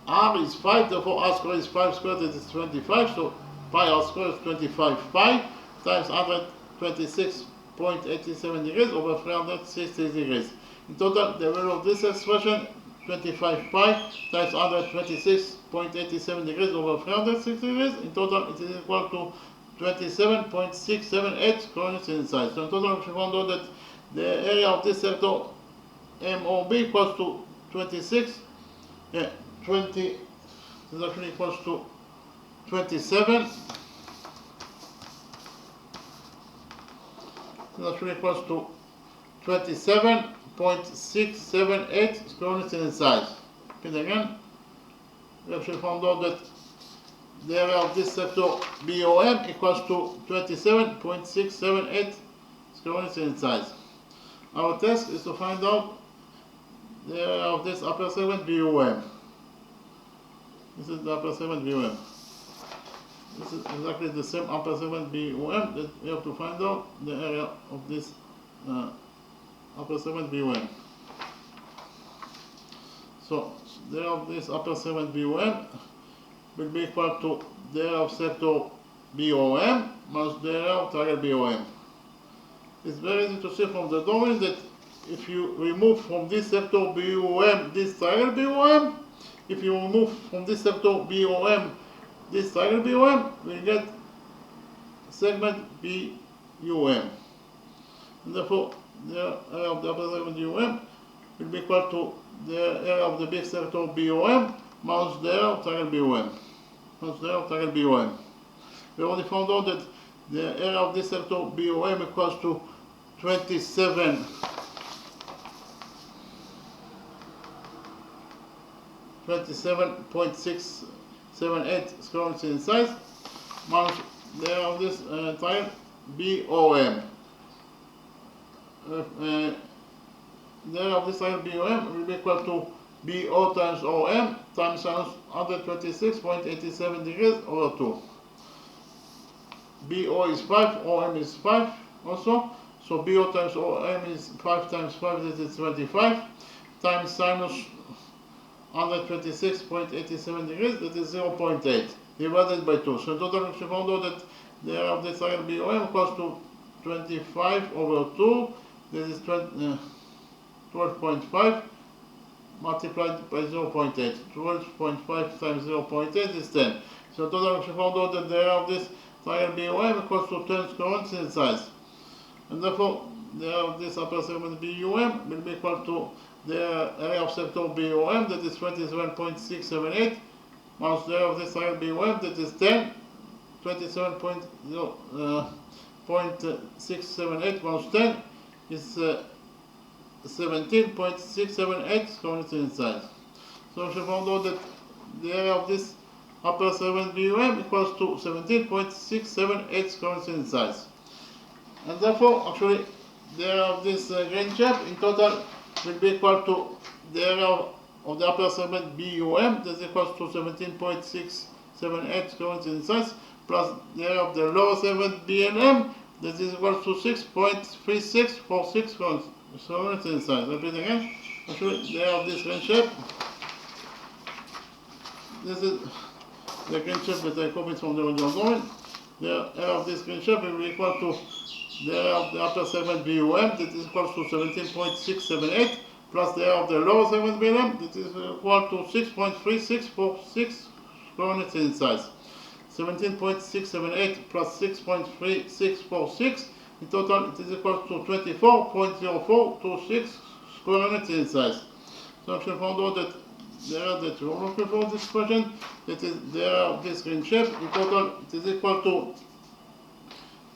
R is 5, therefore r squared is 5 squared, that is 25, so pi r squared is 25 pi times 126.87 degrees over 360 degrees. In total, the value of this expression, 25 pi times 126.87 degrees over 360 degrees. In total, it is equal to 27.678 square units in size. So in total, we found out that the area of this sector MOB equals to 20 is actually equals to 27. It actually equals to 27.678 square units in size. Okay, again, we actually found out that the area of this sector BOM equals to 27.678 square units in size. Our task is to find out the area of this upper segment BOM. This is the upper segment BOM. This is exactly the same upper segment BOM that we have to find out the area of this upper segment BOM. So the area of this upper segment BOM will be equal to the area of sector BOM minus the area of triangle BOM. It's very easy to see from the drawing that if you remove from this sector BOM this triangle BOM, if you remove from this sector BOM this triangle BOM, we get segment BUM. And therefore, the area of the upper segment BUM will be equal to the area of the big sector BOM minus the area of triangle BOM. Minus the area of triangle BOM. We already found out that the area of this sector BOM equals to 27.678 square units in size, minus the area of this triangle BOM. The area of this triangle BOM will be equal to BO times OM times 126.87 degrees over 2. BO is 5, OM is 5 also. So BO times OM is 5 times 5, that is 25, times sinus 126.87 degrees, that is 0.8, divided by 2. So in total, we found out that the area of this triangle BOM equals to 25 over 2, that is 12.5, multiplied by 0.8. 12.5 times 0.8 is 10. So in total, we found out that the area of this triangle BOM equals to 10 square units in size. And therefore, the area of this upper segment BUM will be equal to the area of sector BOM, that is 27.678, minus the area of this triangle BOM, that is 10, 27.678 minus 10 is 17.678 square units in size. So we found out that the area of this upper segment BUM equals to 17.678 square units in size. And therefore, actually, the area of this green shape in total will be equal to the area of the upper segment BUM, that is equal to 17.678 square units in size, plus the area of the lower segment BNM, This is equal to 6.3646 square units in size. Repeat again. Actually, they have this green shape. This is the green shape that I copied from the original drawing. The area of this green shape will be equal to the area of the upper segment BUM, that is equal to 17.678, plus the area of the lower segment BLM, that is equal to 6.3646 square units in size. 17.678 plus 6.3646, in total it is equal to 24.0426 square units in size. So if you found out that the area that you are looking for this question, that is the area of this green shape, in total it is equal to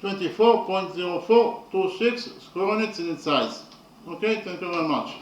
24.0426 square units in size. Okay, thank you very much.